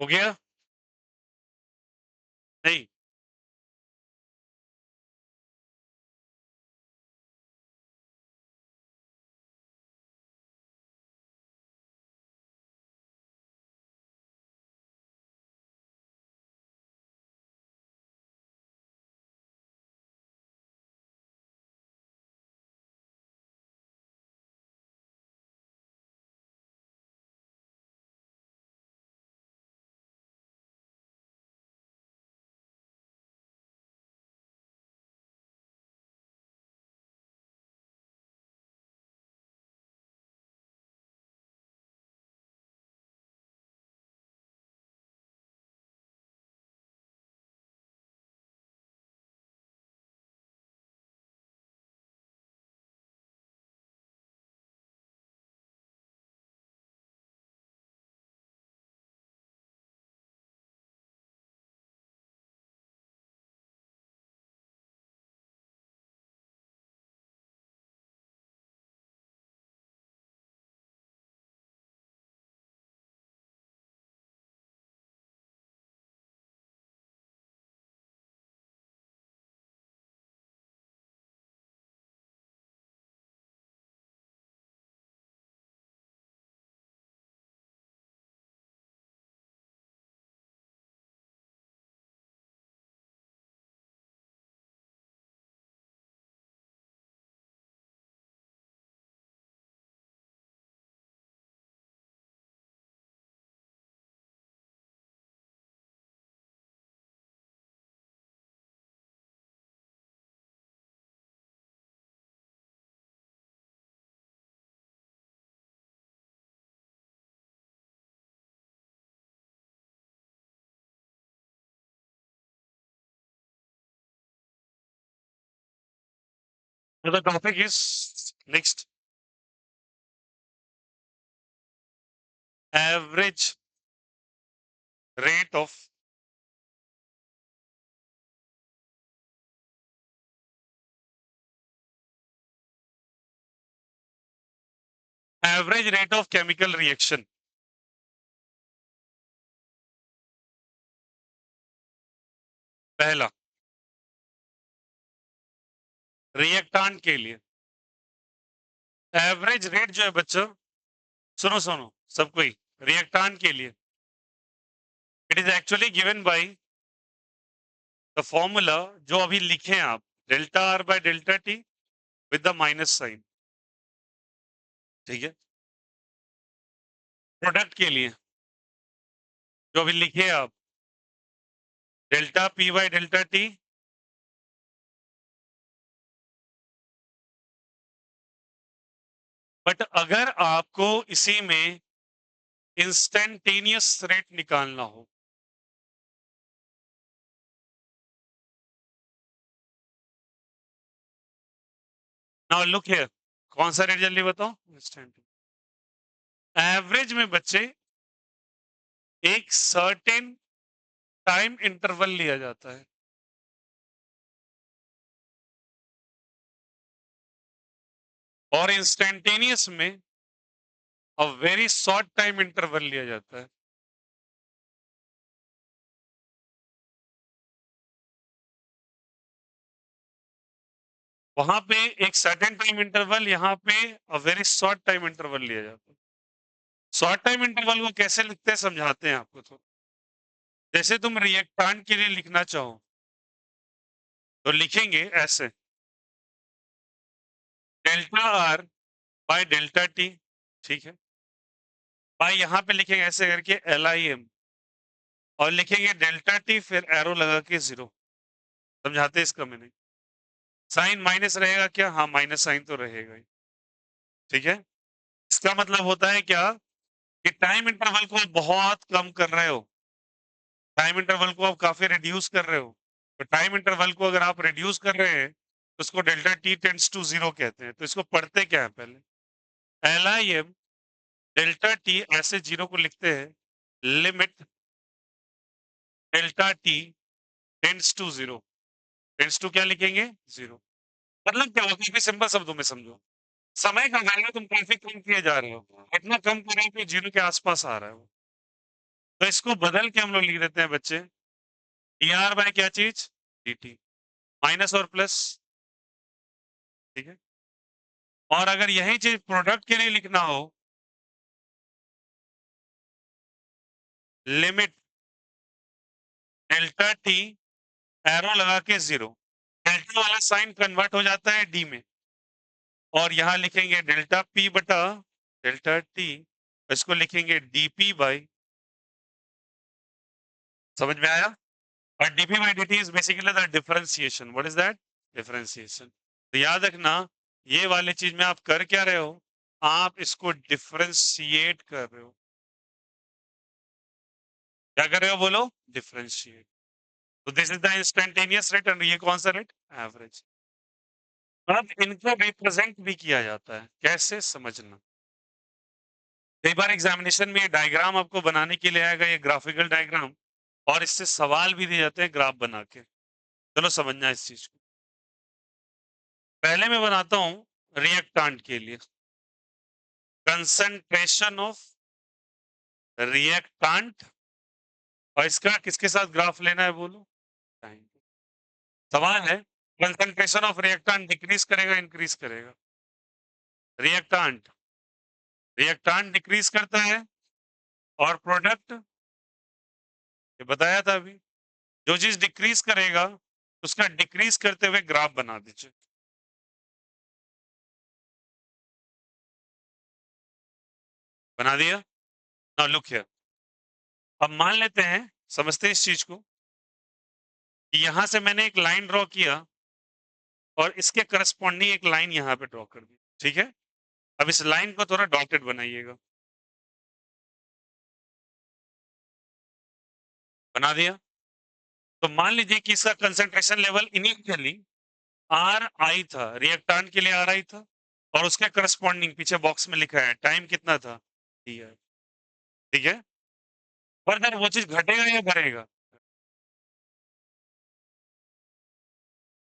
हो गया? नहीं। So the topic is next, average rate of chemical reaction. पहला, रिएक्टांट के लिए एवरेज रेट जो है बच्चों, सुनो सुनो सबको ही, रिएक्टांट के लिए it is actually given by the formula जो अभी लिखे हैं आप, delta R by delta T with the minus sign, ठीक है? प्रोडक्ट के लिए जो अभी लिखे हैं आप, delta P bye delta T, but अगर आपको इसी में इंस्टेंटेनियस रेट निकालना हो, नाउ लुक हियर, कौन सा रेट जल्दी बताओ? इंस्टेंट एवरेज में बच्चे एक सर्टेन टाइम इंटरवल लिया जाता है, और इंस्टेंटेनियस में a very short time interval लिया जाता है। वहां पे एक सर्टेन टाइम इंटरवल, यहाँ पे a very short time interval लिया जाता है। शॉर्ट टाइम इंटरवल को कैसे लिखते हैं समझाते हैं आपको। तो जैसे तुम रिएक्टांट के लिए लिखना चाहो तो लिखेंगे ऐसे, delta R by delta T, ठीक है? बाय यहाँ पे लिखेंगे ऐसे करके LIM, और लिखेंगे डेल्टा टी फिर एरो लगा के 0। समझाते इसका मैंने, साइन माइनस रहेगा क्या? हाँ, माइनस साइन तो रहेगा ही, ठीक है? इसका मतलब होता है क्या कि टाइम इंटरवल को आप बहुत कम कर रहे हो, टाइम इंटरवल को आप काफी रिड्यूस कर रहे हो। तो टाइम इंटरवल को अगर आप रिड्यूस कर रहे हैं तो उसको डेल्टा टी टेंड्स टू 0 कहते हैं। तो इसको पढ़ते क्या है पहले, LIM डेल्टा टी ऐसे 0 को लिखते हैं, limit delta T tends to 0, tends to क्या लिखेंगे? 0। मतलब क्या होगा, काफी सिंपल शब्दों में समझो, समय का वैल्यू तुम काफी कम किए जा रहे हो, इतना कम कर रहे हो कि 0 के आसपास आ रहा है वो। तो इसको बदल के हम लोग लिख देते हैं बच्चे, dr बाय क्या चीज, dt, माइनस और प्लस, ठीक है। और अगर यही चीज प्रोडक्ट के लिए लिखना हो, लिमिट डेल्टा टी, एरो लगा के 0, डेल्टा वाला साइन कन्वर्ट हो जाता है डी में, और यहां लिखेंगे डेल्टा पी बटा डेल्टा टी, इसको लिखेंगे डीपी बाई, समझ में आया। और DP by D T is basically the differentiation, what is that, differentiation. तो याद रखना, ये वाली चीज में आप कर क्या रहे हो, आप इसको डिफरेंशिएट कर रहे हो। क्या कर रहे हो बोलो, डिफरेंशिएट। तो this is the instantaneous rate, और ये कौन सा रेट, एवरेज। अब इनको रिप्रेजेंट भी किया जाता है, कैसे समझना। कई बार एग्जामिनेशन में ये डायग्राम आपको बनाने के लिए आएगा, ये ग्राफिकल डायग्राम, और इससे सवाल भी दिए जाते हैं ग्राफ बना के। चलो समझना इस चीज को। पहले मैं बनाता हूं रिएक्टांट के लिए, कंसंट्रेशन ऑफ रिएक्टांट, और इसका किसके साथ ग्राफ लेना है बोलो, टाइम। सवाल है, कंसंट्रेशन ऑफ रिएक्टांट डिक्रीज करेगा इंक्रीज करेगा, रिएक्टांट, रिएक्टांट डिक्रीज करता है, और प्रोडक्ट, ये बताया था अभी, जो चीज डिक्रीज करेगा उसका डिक्रीज करते हुए ग्राफ बना दीजिए। बना दिया। नाउ लुक हियर, अब मान लेते हैं, समझते हैं इस चीज को, कि यहां से मैंने एक लाइन ड्रॉ किया, और इसके करस्पॉन्डिंग एक लाइन यहां पे ड्रॉ कर दी, ठीक है। अब इस लाइन को थोड़ा डॉटेड बनाइएगा, बना दिया। तो मान लीजिए कि इसका कंसंट्रेशन लेवल इनिशियली आर आई था, रिएक्टांट के लिए आर आई था, और उसके करस्पॉन्डिंग पीछे बॉक्स में लिखा है टाइम कितना था, टी है, ठीक है। फर्दर वो चीज घटेगा या बढ़ेगा,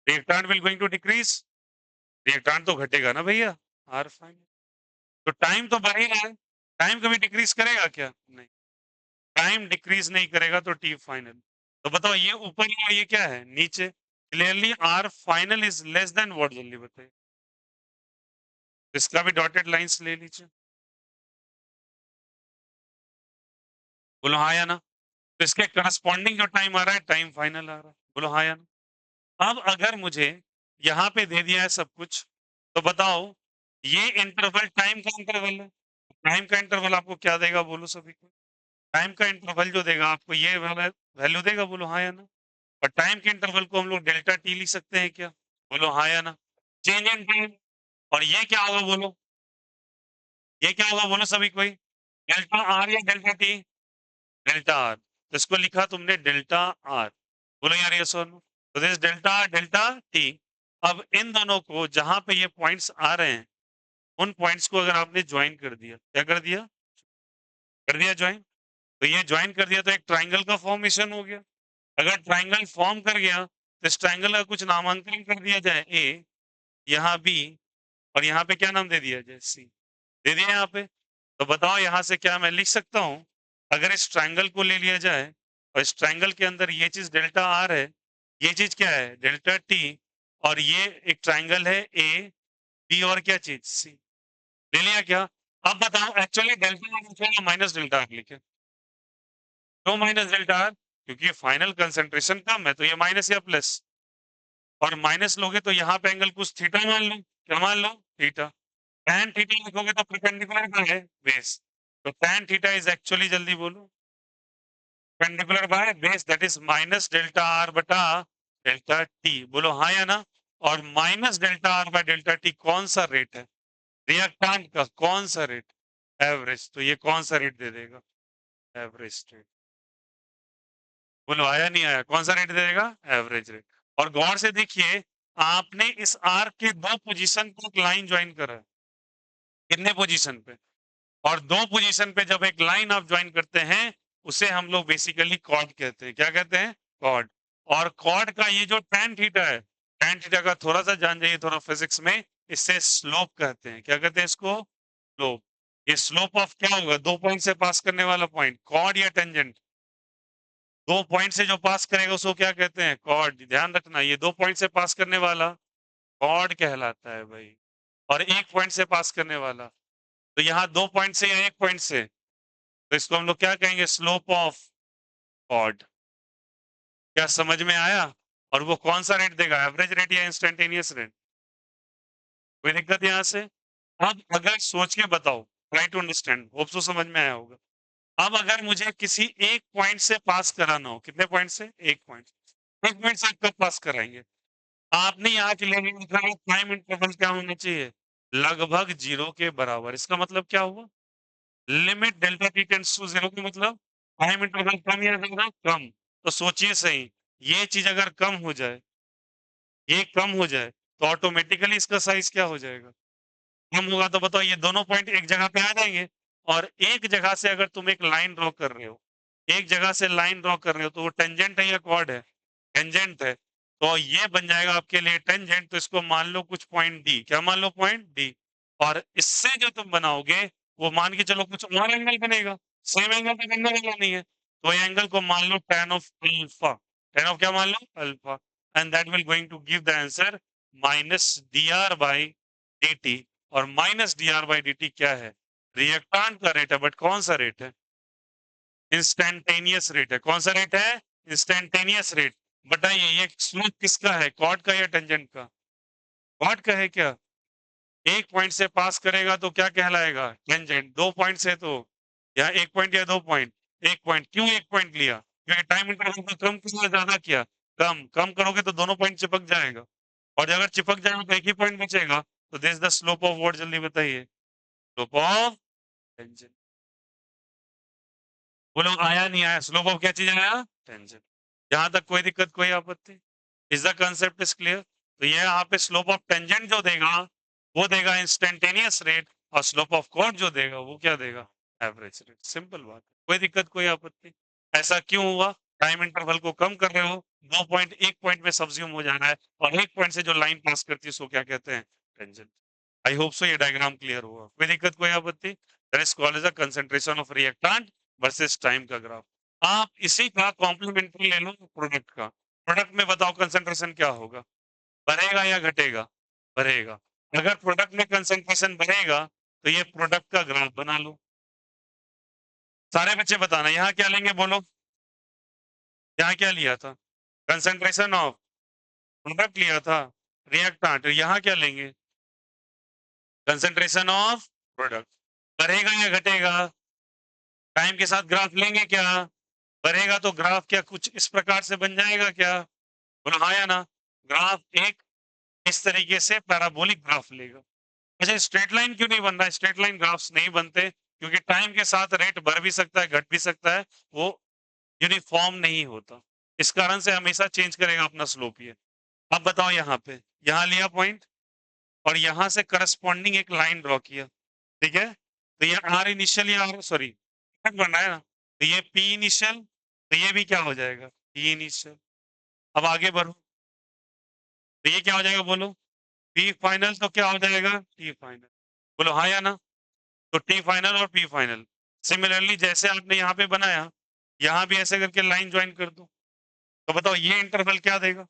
रिएक्टांट विल गोइंग टू डिक्रीज, रिएक्टांट तो घटेगा ना भैया, आर फाइन। तो टाइम तो बढ़ ही रहा है, टाइम कभी डिक्रीज करेगा क्या, नहीं, टाइम डिक्रीज नहीं करेगा, तो टी फाइनल। तो बताओ ये ऊपर ही और ये क्या है नीचे, clearly R final is less than what, जल्दी बताइए। इसका भी डॉटेड लाइंस ले लीजिए, बोलो हाँ या ना। तो इसके करस्पॉन्डिंग जो टाइम आ रहा है टाइम फाइनल आ रहा है, बोलो हाँ या ना। अब अगर मुझे यहाँ पे दे दिया है सब कुछ, तो बताओ ये इंटरवल टाइम का इंटरवल है, टाइम का इंटरवल आपको क्या देगा बोलो सभी को, टाइम का इंटरवल जो देगा आपको ये वाला वैल्यू देगा, बोलो हाँ या ना। और टाइम के इंटरवल को हम लोग डेल्टा टी लिख सकते हैं क्या, बोलो हाँ या ना। चेंज इन टाइम, और ये क्या होगा बोलो, ये क्या होगा बोलो सभी कोई, डेल्टा आर या डेल्टा टी, डेल्टा आर। तो इसको लिखा तुमने डेल्टा आर, बोलो यार ये सुन। तो this delta R delta T. अब इन दोनों को जहां पे ये पॉइंट्स आ रहे हैं, उन पॉइंट्स को अगर आपने ज्वाइन कर दिया, क्या कर दिया, कर दिया ज्वाइन। तो ये ज्वाइन कर दिया तो एक ट्राइंगल का फॉर्मेशन हो गया। अगर ट्राइंगल फॉर्म कर गया, तो इस ट्राइंगल का कुछ नामांकन कर दिया जाए, ए, यहाँ बी, और यहाँ पे क्या नाम दे दिया जाए, सी, दे दिया यहाँ पे। तो बताओ यहाँ से क्या मैं लिख सकता हूँ, अगर इस ट्राइंगल को ले लिया जाए, और इस ट्राइंगल के अंदर ये चीज डेल्टा आर है, ये चीज क्या है डेल्टा टी, और ये एक ट्राइंगल है ए बी, और क्या चीज सी, ले लिया क्या। अब बताओ एक्चुअली डेल्टा आर लिखे या माइनस डेल्टा आर लिखे, क्यों माइनस डेल्टा आर, क्योंकि फाइनल कंसेंट्रेशन कम है, तो ये माइनस या प्लस, और माइनस लोगे तो यहाँ पे एंगल कुछ थीटा मान लो, क्या मान लो, थीटा। tan थीटा लिखोगे तो परपेंडिकुलर का है बेस, तो tan थीटा इज एक्चुअली, जल्दी बोलो, perpendicular by base, that is minus delta R बटा डेल्टा टी, बोलो हाँ या ना। और minus delta R by delta T कौन सा रेट है, रिएक्टेंट का कौन सा रेट, एवरेज। तो ये कौन सा रेट दे देगा, एवरेज रेट, बोलो आया नहीं आया, कौन सा रेट दे देगा, एवरेज रेट। और गौर से देखिए, आपने इस आर्क के दो पोजीशन पर एक लाइन ज्वाइन करा है, कितने पोजीशन पे, और दो पोजीशन पे जब एक लाइन आप ज्वाइन करते हैं, उसे हम लोग बेसिकली कॉर्ड कहते हैं, क्या कहते हैं, कॉर्ड। और कॉर्ड का ये जो tan थीटा है, tan थीटा का थोड़ा सा जान जाइए थोड़ा फिजिक्स में, इससे स्लोप कहते हैं, क्या कहते हैं इसको, स्लोप। ये स्लोप ऑफ क्या होगा? 2 पॉइंट से पास करने वाला पॉइंट, कॉर्ड या टेंजेंट? 2 पॉइंट से जो पास करेगा उसको क्या कहते हैं? कॉर्ड। ध्यान रखना, ये 2 पॉइंट से पास करने वाला कॉर्ड कहलाता है भाई। और 1 पॉइंट से पास करने वाला, तो यहाँ 2 पॉइंट से या 1 पॉइंट से, तो इसको हम लोग क्या कहेंगे? Slope of chord. क्या समझ में आया? और वो कौन सा रेट देगा? एवरेज रेट या इंस्टेंटेनियस रेट? कोई दिक्कत यहाँ से? अब अगर सोच के बताओ, try to understand, hope so समझ में आया होगा। अब अगर मुझे किसी एक पॉइंट से पास कराना हो, कितने पॉइंट से? एक पॉइंट। एक पॉइंट से आप कब पास कराएंगे? आपने यहाँ के लिए लिखा है टाइम इंटरवल क्या होना चाहिए? लगभग 0 के बराबर। इसका मतलब क्या हुआ? Limit delta T tends to 0 का मतलब टाइम इंटरवल कम या ज्यादा? कम। तो सोचिए सही, ये चीज अगर कम हो जाए, ये कम हो जाए, तो ऑटोमेटिकली इसका साइज क्या हो जाएगा? कम होगा। तो बताओ, ये दोनों पॉइंट एक जगह पे आ जाएंगे। और एक जगह से अगर तुम एक लाइन ड्रॉ कर रहे हो, एक जगह से लाइन ड्रॉ कर रहे हो, तो वो टेंजेंट है या क्वाड है? टेंजेंट है। तो ये बन जाएगा आपके लिए टेंजेंट। तो इसको मान लो कुछ पॉइंट डी। क्या मान लो? Point D. और इससे जो तुम बनाओगे, वो मान के चलो कुछ और एंगल बनेगा। सेम एंगल तो बनने वाला नहीं है, तो ये एंगल को मान लो tan of alpha. tan of क्या मान लो? Alpha. And that will going to give the answer minus D R by D T. और minus D R by D T क्या है? रिएक्टांट का रेट है। बट कौन सा रेट है? इंस्टेंटेनियस रेट है। कौन सा रेट है? Instantaneous rate. बताइए, ये स्लोप किसका है? कॉर्ड का या टेंजेंट का? कॉर्ड का है क्या? एक पॉइंट से पास करेगा तो क्या कहलाएगा? टेंजेंट। 2 पॉइंट से तो या 1 पॉइंट या 2 पॉइंट? 1 पॉइंट। क्यों 1 पॉइंट लिया? क्योंकि टाइम इंटरवल को कम किया, ज्यादा किया? कम। कम करोगे तो दोनों पॉइंट चिपक जाएगा। और अगर चिपक जाएगा तो एक ही पॉइंट बचेगा। तो this the slope of what? जल्दी बताइए। Slope of tangent. बोलो, आया नहीं आया? स्लोप ऑफ क्या चीज आया? टेंजेंट। जहां तक कोई दिक्कत, कोई आपत्ति? Is the concept is clear? तो ये यहाँ पे स्लोप ऑफ टेंजेंट जो देगा, वो देगा इंस्टेंटेनियस रेट। और स्लोप ऑफ कॉर्ड जो देगा, वो क्या देगा? Average rate. सिंपल बात है। कोई दिक्कत, कोई आपत्ति? ऐसा क्यों हुआ? टाइम इंटरवल को कम कर रहे हो, 2 पॉइंट 1 पॉइंट में सब्ज्यूम हो जाना है, और 1 पॉइंट से जो लाइन पास करती है उसको क्या कहते हैं? टेंजेंट। आई होप सो ये डायग्राम क्लियर हुआ। कोई दिक्कत, कोई आपत्ति? That is called as a concentration of reactant versus time का ग्राफ। आप इसी का कॉम्प्लीमेंट्री ले लो प्रोडक्ट का। प्रोडक्ट में बताओ कंसंट्रेशन क्या होगा? बढ़ेगा या घटेगा? बढ़ेगा। अगर प्रोडक्ट में कंसंट्रेशन बढ़ेगा, तो ये प्रोडक्ट का ग्राफ बना लो। सारे बच्चे बताना, यहाँ क्या लेंगे बोलो? यहाँ क्या लिया था? कंसंट्रेशन ऑफ प्रोडक्ट लिया था, रिएक्टेंट। यहाँ क्या लेंगे? Concentration of product. बढ़ेगा या घटेगा? टाइम के साथ ग्राफ लेंगे क्या? बढ़ेगा तो ग्राफ क्या कुछ इस प्रकार से बन जाएगा क्या? बोलो हाँ या ना? ग्राफ एक इस तरीके से पैराबोलिक ग्राफ लेगा। अच्छा, स्ट्रेट लाइन क्यों नहीं बन रहा है? स्ट्रेट लाइन ग्राफ्स नहीं बनते क्योंकि टाइम के साथ रेट बढ़ भी सकता है, घट भी सकता है। वो यूनिफॉर्म नहीं होता। इस कारण से हमेशा चेंज करेगा अपना स्लोप ये। अब बताओ, यहाँ पे, यहाँ लिया पॉइंट, और यहाँ से करस्पॉन्डिंग एक लाइन ड्रॉ किया। ठीक है? तो ये आर इनिशियल या आर सॉरी बन रहा है ना? तो ये पी इनिशियल, तो ये भी क्या हो जाएगा? P initial. अब आगे बढ़ो, तो ये क्या हो जाएगा बोलो? P final. तो क्या हो जाएगा? T final. बोलो हाँ या ना? तो टी फाइनल और पी फाइनल। सिमिलरली जैसे आपने यहाँ पे बनाया, यहाँ भी ऐसे करके लाइन ज्वाइन कर दो। तो बताओ, ये इंटरवल क्या देगा?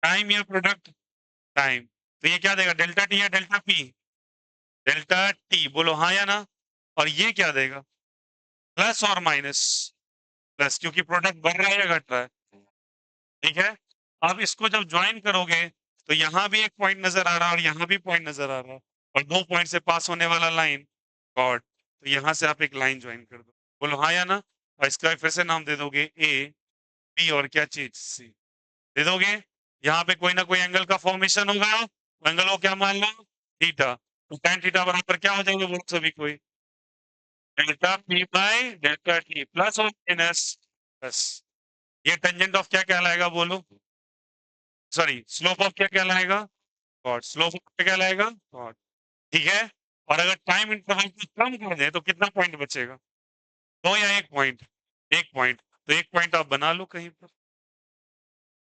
टाइम या प्रोडक्ट? टाइम। तो ये क्या देगा? डेल्टा टी या डेल्टा पी? Delta T. बोलो हाँ या ना? और ये क्या देगा? प्लस और माइनस? प्लस, क्योंकि प्रोडक्ट बढ़ रहा है या घट रहा है? ठीक है। अब इसको जब ज्वाइन करोगे, तो यहाँ भी एक पॉइंट नजर आ रहा है और यहाँ भी पॉइंट नजर आ रहा है, और 2 पॉइंट से पास होने वाला लाइन कॉर्ड। तो यहाँ से आप एक लाइन ज्वाइन कर दो। बोलो हाँ या ना? और इसका फिर से नाम दे दोगे ए, बी और क्या चीज? सी। दे दोगे? यहाँ पे कोई ना कोई एंगल का फॉर्मेशन होगा। एंगल को क्या मान लो? थीटा। तो tan थीटा बराबर क्या हो जाएगा बोलो सभी कोई? Delta P by delta T plus और माइनस प्लस। ये टेंजेंट ऑफ क्या कहलाएगा बोलो? सॉरी, स्लोप ऑफ क्या कहलाएगा? कॉट। स्लोप ऑफ क्या कहलाएगा? कॉट। ठीक है। और अगर टाइम इंटरवल को कम कर दे तो कितना पॉइंट बचेगा? 2 या 1 पॉइंट? 1 पॉइंट। तो 1 पॉइंट आप बना लो कहीं पर।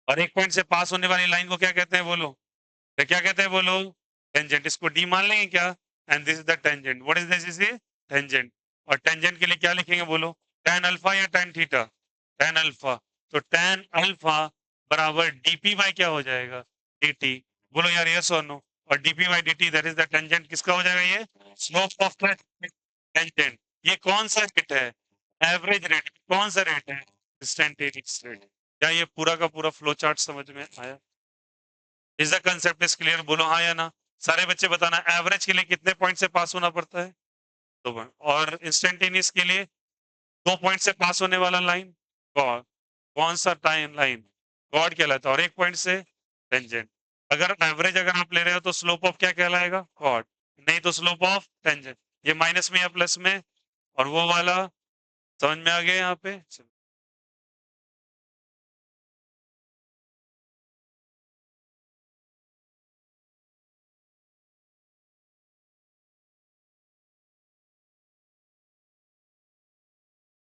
और 1 पॉइंट से पास होने वाली लाइन को क्या कहते हैं बोलो? तो क्या कहते हैं बोलो? टेंजेंट। इसको डी मान लेंगे क्या? And this is the tangent. What is this? Is tangent. और टेंजेंट के लिए क्या लिखेंगे बोलो? tan अल्फा या tan थीटा? tan alpha. तो tan अल्फा बराबर dp बाय क्या हो जाएगा? dt। बोलो यार यस और नो। और dp by dt that is the tangent किसका हो जाएगा? ये स्लोप ऑफ द टेंजेंट। ये कौन सा रेट है? Average rate. कौन सा रेट है? Instantaneous rate. क्या ये पूरा का पूरा फ्लो चार्ट समझ में आया? Is the concept is clear? बोलो हाँ या ना। सारे बच्चे बताना एवरेज के लिए कितने पॉइंट से पास होना पड़ता है? 2 पॉइंट। और इंस्टेंटेनियस के लिए 2 पॉइंट से पास होने वाला लाइन कौन? कौन सा टाइम लाइन? कॉर्ड कहलाता है। और 1 पॉइंट से टेंजेंट। अगर एवरेज अगर आप ले रहे हो तो स्लोप ऑफ क्या कहलाएगा? कॉर्ड। नहीं तो स्लोप ऑफ टेंजेंट। ये माइनस में या प्लस में? और वो वाला समझ में आ गया यहाँ पे?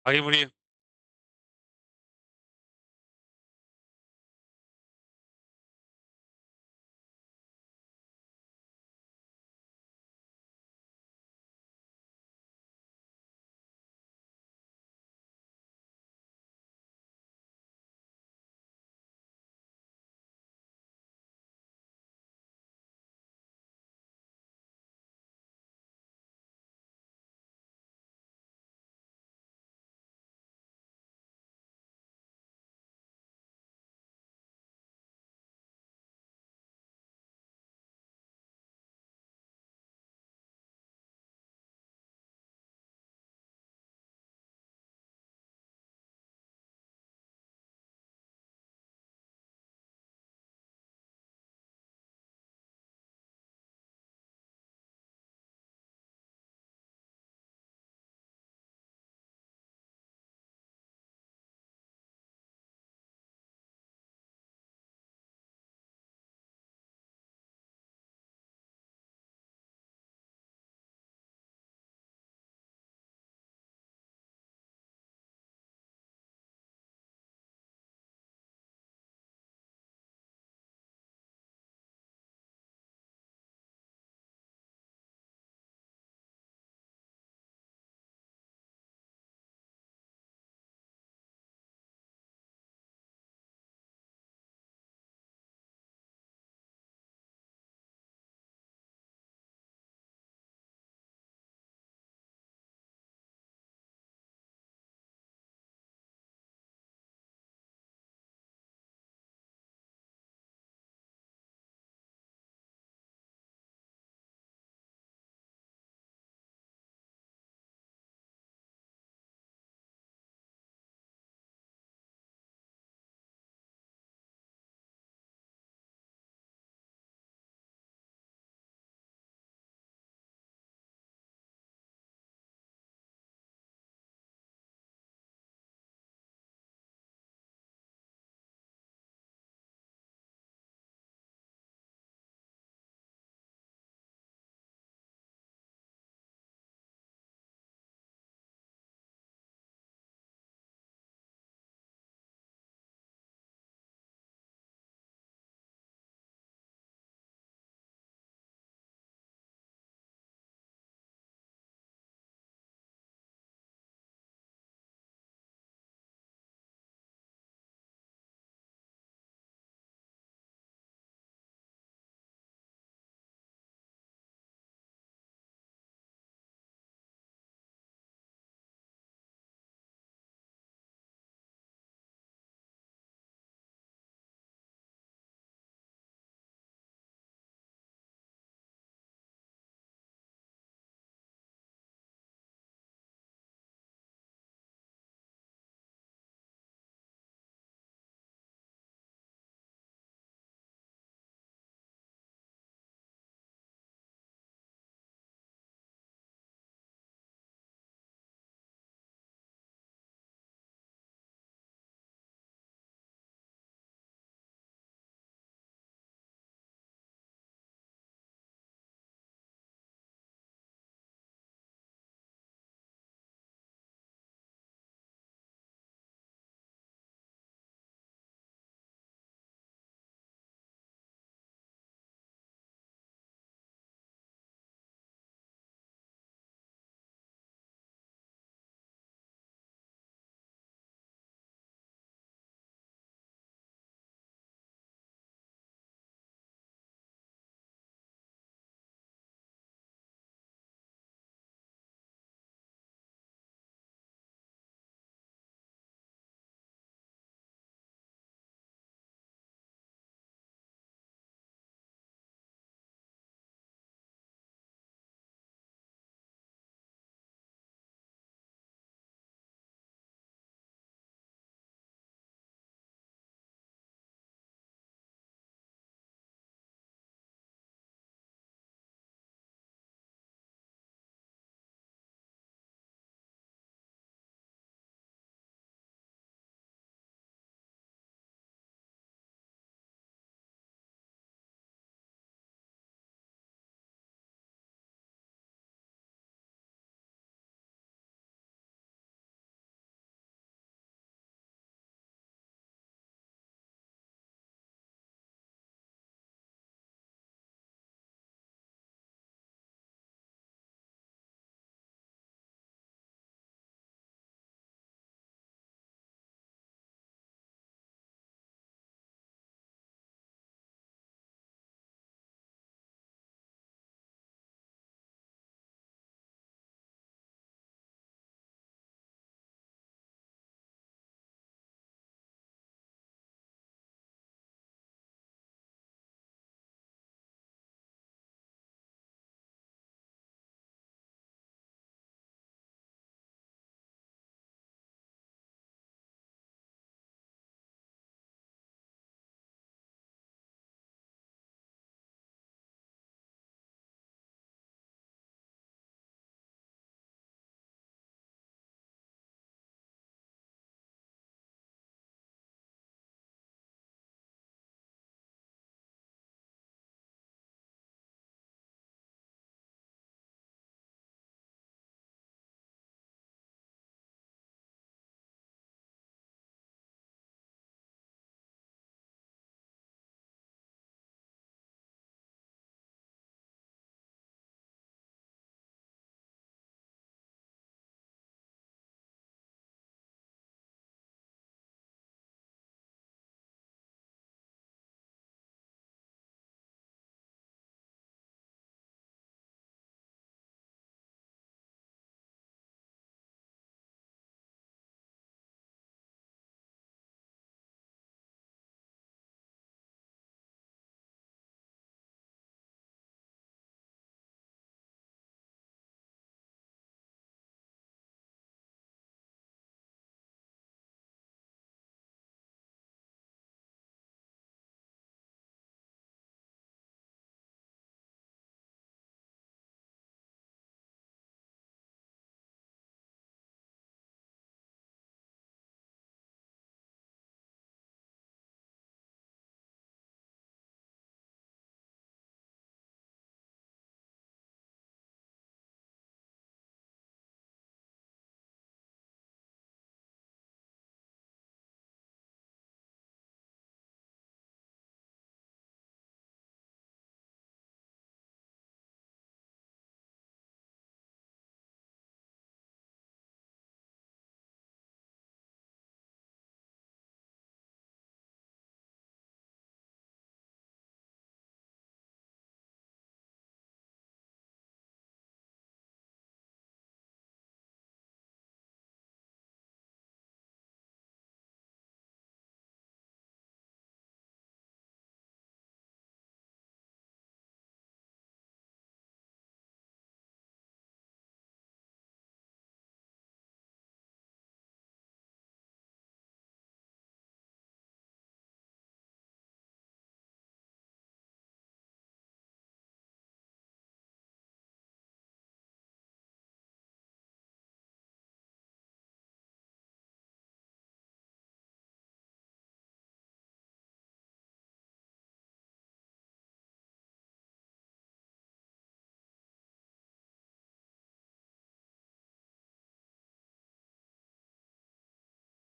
आगे बढ़िए।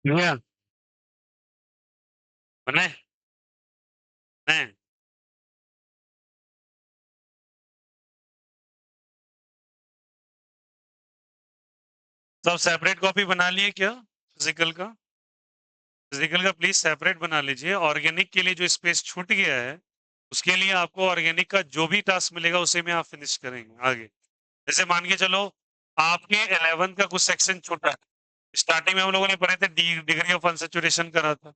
क्लियर? बने? हैं? सब सेपरेट कॉपी बना लिए क्या फिजिकल का? फिजिकल का प्लीज सेपरेट बना लीजिए। ऑर्गेनिक के लिए जो स्पेस छूट गया है उसके लिए आपको ऑर्गेनिक का जो भी टास्क मिलेगा उसे में आप फिनिश करेंगे आगे। जैसे मान के चलो आपके 11 का कुछ सेक्शन छूटा है। स्टार्टिंग में हम लोगों ने पढ़े थे डिग्री ऑफ अनसेचुरेशन करा था,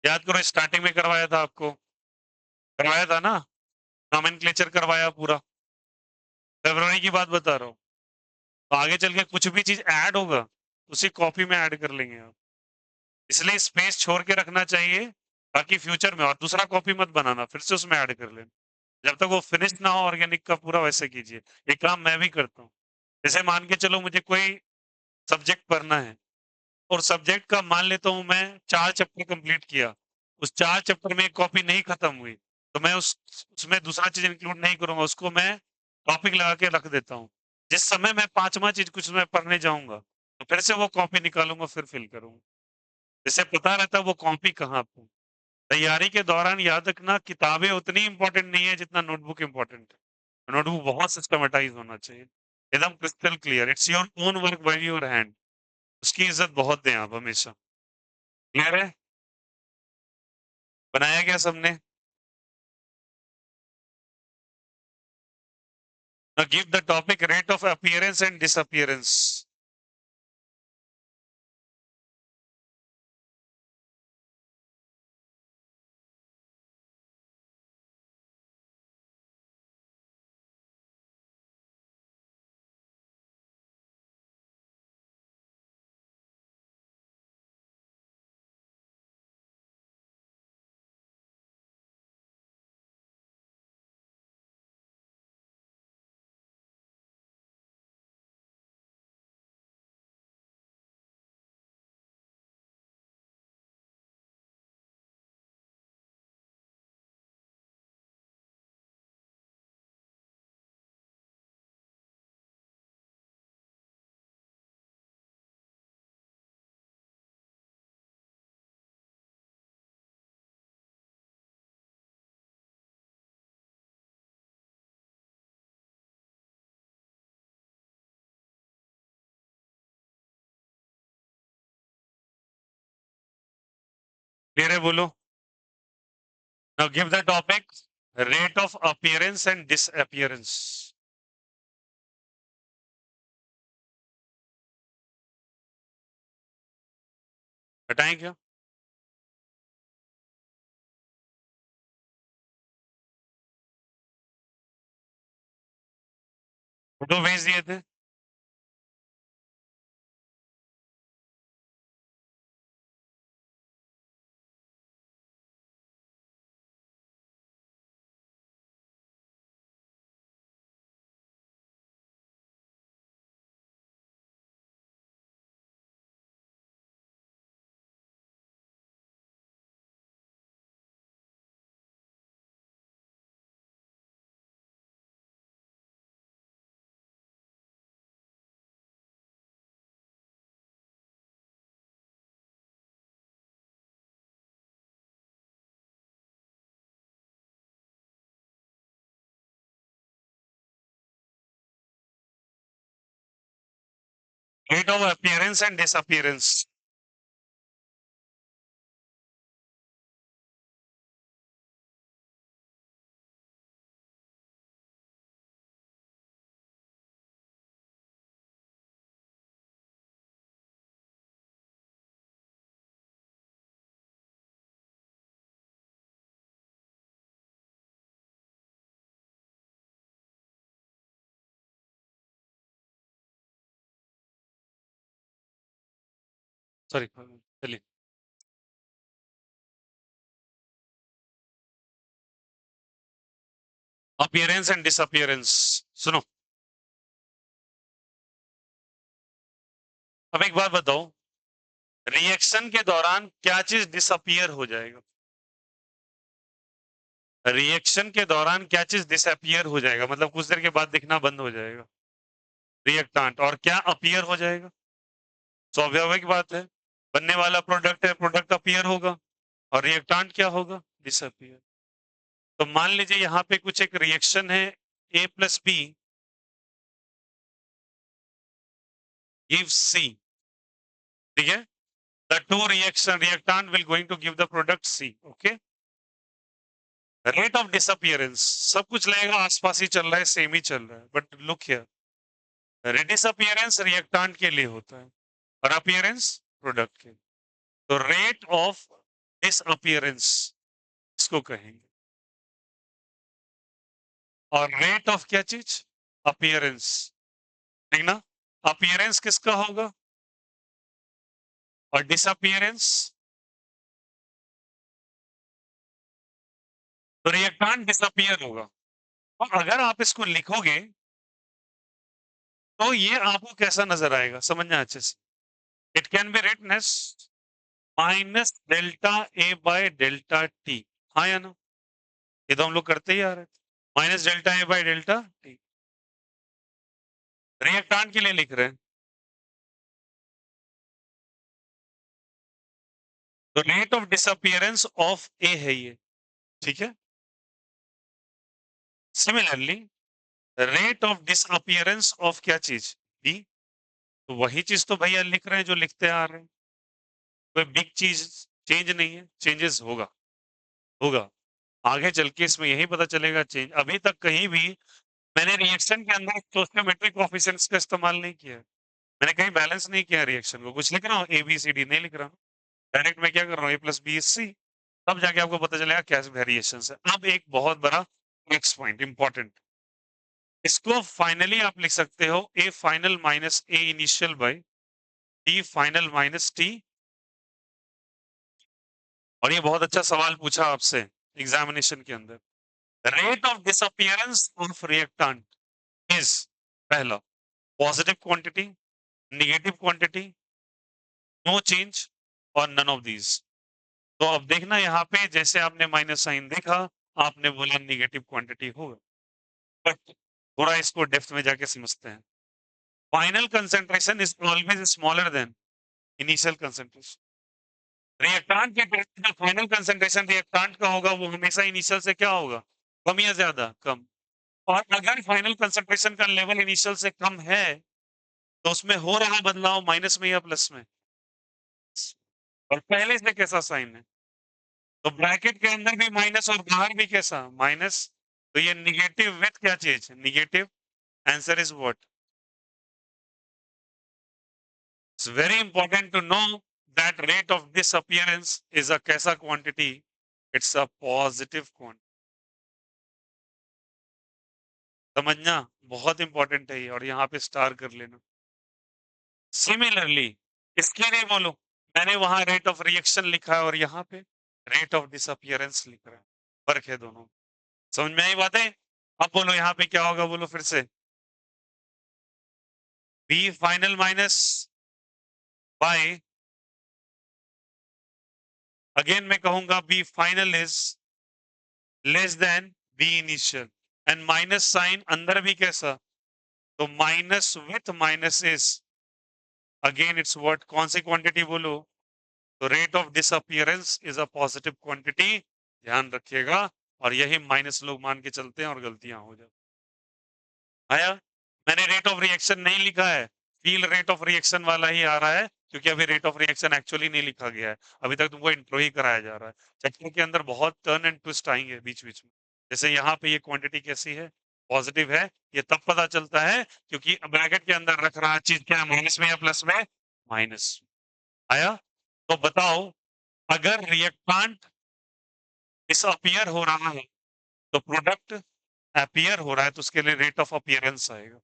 याद करो स्टार्टिंग में करवाया था आपको, करवाया था ना, नॉमेनक्लेचर करवाया पूरा। फेब्रुवरी की बात बता रहा हूँ। तो आगे चल के कुछ भी चीज ऐड होगा उसी कॉपी में ऐड कर लेंगे आप, इसलिए स्पेस छोड़ के रखना चाहिए ताकि फ्यूचर में, और दूसरा कॉपी मत बनाना फिर से उसमें ऐड कर लेना। जब तक वो फिनिश ना हो ऑर्गेनिक का पूरा वैसे कीजिए। ये काम मैं भी करता हूँ। जैसे मान के चलो मुझे कोई सब्जेक्ट पढ़ना है और सब्जेक्ट का मान लेता हूँ मैं 4 चैप्टर कंप्लीट किया, उस 4 चैप्टर में एक कॉपी नहीं खत्म हुई तो मैं उसमें दूसरा चीज इंक्लूड नहीं करूंगा, उसको मैं टॉपिक लगा के रख देता हूँ। जिस समय मैं पांचवा चीज कुछ मैं पढ़ने जाऊंगा तो फिर से वो कॉपी निकालूंगा फिर फिल करूंगा, जिससे पता रहता है वो कॉपी कहाँ पे। तैयारी के दौरान याद रखना किताबें उतनी इंपॉर्टेंट नहीं है जितना नोटबुक इंपॉर्टेंट है। नोटबुक बहुत सिस्टमेटाइज होना चाहिए, एकदम crystal clear, it's your own work by your hand, उसकी इज्जत बहुत दें आप हमेशा। क्लियर है? बनाया क्या सबने? Now give the topic rate of appearance and disappearance. Clear है बोलो? Now give the topic rate of appearance and disappearance. बताएं क्या? फोटो भेज दिए थे। Rate of appearance and disappearance. Sorry, चलिए। Appearance and disappearance. सुनो, अब एक बात बताओ, रिएक्शन के दौरान क्या चीज डिसअपियर हो जाएगा? रिएक्शन के दौरान क्या चीज डिसअपियर हो जाएगा, मतलब कुछ देर के बाद दिखना बंद हो जाएगा? रिएक्टेंट। और क्या अपीयर हो जाएगा? स्वाभाविक बात है। बनने वाला प्रोडक्ट है, प्रोडक्ट अपीयर होगा और रिएक्टेंट क्या होगा, डिसअपीयर। तो मान लीजिए यहाँ पे कुछ एक रिएक्शन है A plus B gives C, ठीक है। The two reactant will going to give the product C, okay। Rate of disappearance सब कुछ लगेगा आसपास ही चल रहा है, सेम ही चल रहा है, but look here, disappearance reactant के लिए होता है और अपीयरेंस प्रोडक्ट के। तो रेट ऑफ डिसअपियरेंस इसको कहेंगे, और रेट ऑफ क्या चीज, अपीयरेंस, ठीक ना। अपीयरेंस किसका होगा और डिसअपियरेंस, तो रिएक्टेंट डिसअपियर होगा। और अगर आप इसको लिखोगे तो ये आपको कैसा नजर आएगा, समझना अच्छे से। It can be written as minus delta A by delta T, हाँ या ना, ये तो हम लोग करते ही आ रहे हैं, minus delta A by delta T. Reactant के लिए लिख रहे हैं, तो रेट ऑफ डिसअपियरेंस ऑफ ए है ये, ठीक है। Similarly rate of disappearance of क्या चीज, बी। तो वही चीज तो भैया लिख रहे हैं जो लिखते आ रहे हैं, कोई बिग चीज चेंज नहीं है, चेंजेस होगा, होगा आगे चल के इसमें यही पता चलेगा चेंज। अभी तक कहीं भी मैंने रिएक्शन के अंदर स्टोइकोमेट्रिक कोएफिशिएंट्स का इस्तेमाल नहीं किया है, मैंने कहीं बैलेंस नहीं किया रिएक्शन को, कुछ लिख रहा हूँ ए बी सी डी नहीं लिख रहा हूँ, डायरेक्ट मैं क्या कर रहा हूँ ए प्लस बी सी, तब जाके आपको पता चलेगा क्या वेरिएशन है। अब एक बहुत बड़ा नेक्स्ट पॉइंट इंपॉर्टेंट, इसको फाइनली आप लिख सकते हो A final minus A initial by T final minus T. और ये बहुत अच्छा सवाल पूछा आपसे एग्जामिनेशन के अंदर, rate of disappearance of reactant is, पहला positive quantity, negative quantity, no change और नन ऑफ दीज। तो अब देखना यहाँ पे जैसे आपने माइनस साइन देखा, आपने बोला नेगेटिव क्वांटिटी होगा, बट थोड़ा इसको डेप्थ में जाके समझते हैं। Final concentration is always smaller than initial concentration. Reactant के जो फाइनल कंसंट्रेशन रिएक्टेंट का होगा वो हमेशा इनिशियल से क्या होगा, कम या ज्यादा, कम। और अगर फाइनल कंसंट्रेशन का लेवल इनिशियल से कम है तो उसमें हो रहा बदलाव माइनस में या प्लस में, और पहले से कैसा साइन है, तो ब्रैकेट के अंदर भी माइनस और बाहर भी कैसा माइनस, तो ये निगेटिव विथ क्या चीज, negative. Answer is what, it's very important to know that rate of disappearance is a कैसा quantity, it's a positive quantity. समझना बहुत इंपॉर्टेंट है ये, और यहाँ पे स्टार कर लेना। सिमिलरली इसके लिए बोलो, मैंने वहां रेट ऑफ रिएक्शन लिखा है और यहाँ पे रेट ऑफ डिसअपियरेंस लिख रहा है, फर्क है दोनों, समझ में आई बात है। अब बोलो यहाँ पे क्या होगा, बोलो फिर से, B final minus by, again मैं कहूंगा B final is less than B initial, and minus sign अंदर भी कैसा, तो minus with minus is, again it's what, कौन सी क्वांटिटी बोलो, तो rate of disappearance is a positive quantity, ध्यान रखिएगा। और यही माइनस लोग मान के चलते हैं और गलतियां हो जाती। आया, मैंने रेट ऑफ रिएक्शन नहीं लिखा है, फील रेट ऑफ रिएक्शन वाला ही आ रहा है, क्योंकि अभी रेट ऑफ रिएक्शन एक्चुअली नहीं लिखा गया है, अभी तक तुमको इंट्रो ही कराया जा रहा है। चैप्टर के अंदर बहुत टर्न एंड ट्विस्ट आएंगे बीच बीच में, जैसे यहाँ पे ये क्वांटिटी कैसी है, पॉजिटिव है, ये तब पता चलता है क्योंकि ब्रैकेट के अंदर रख रहा चीज क्या, माइनस में या प्लस में, माइनस। आया, तो बताओ अगर रिएक्टेंट डिसअपियर हो रहा है तो प्रोडक्ट अपीयर हो रहा है, तो उसके लिए रेट ऑफ अपीयरेंस आएगा,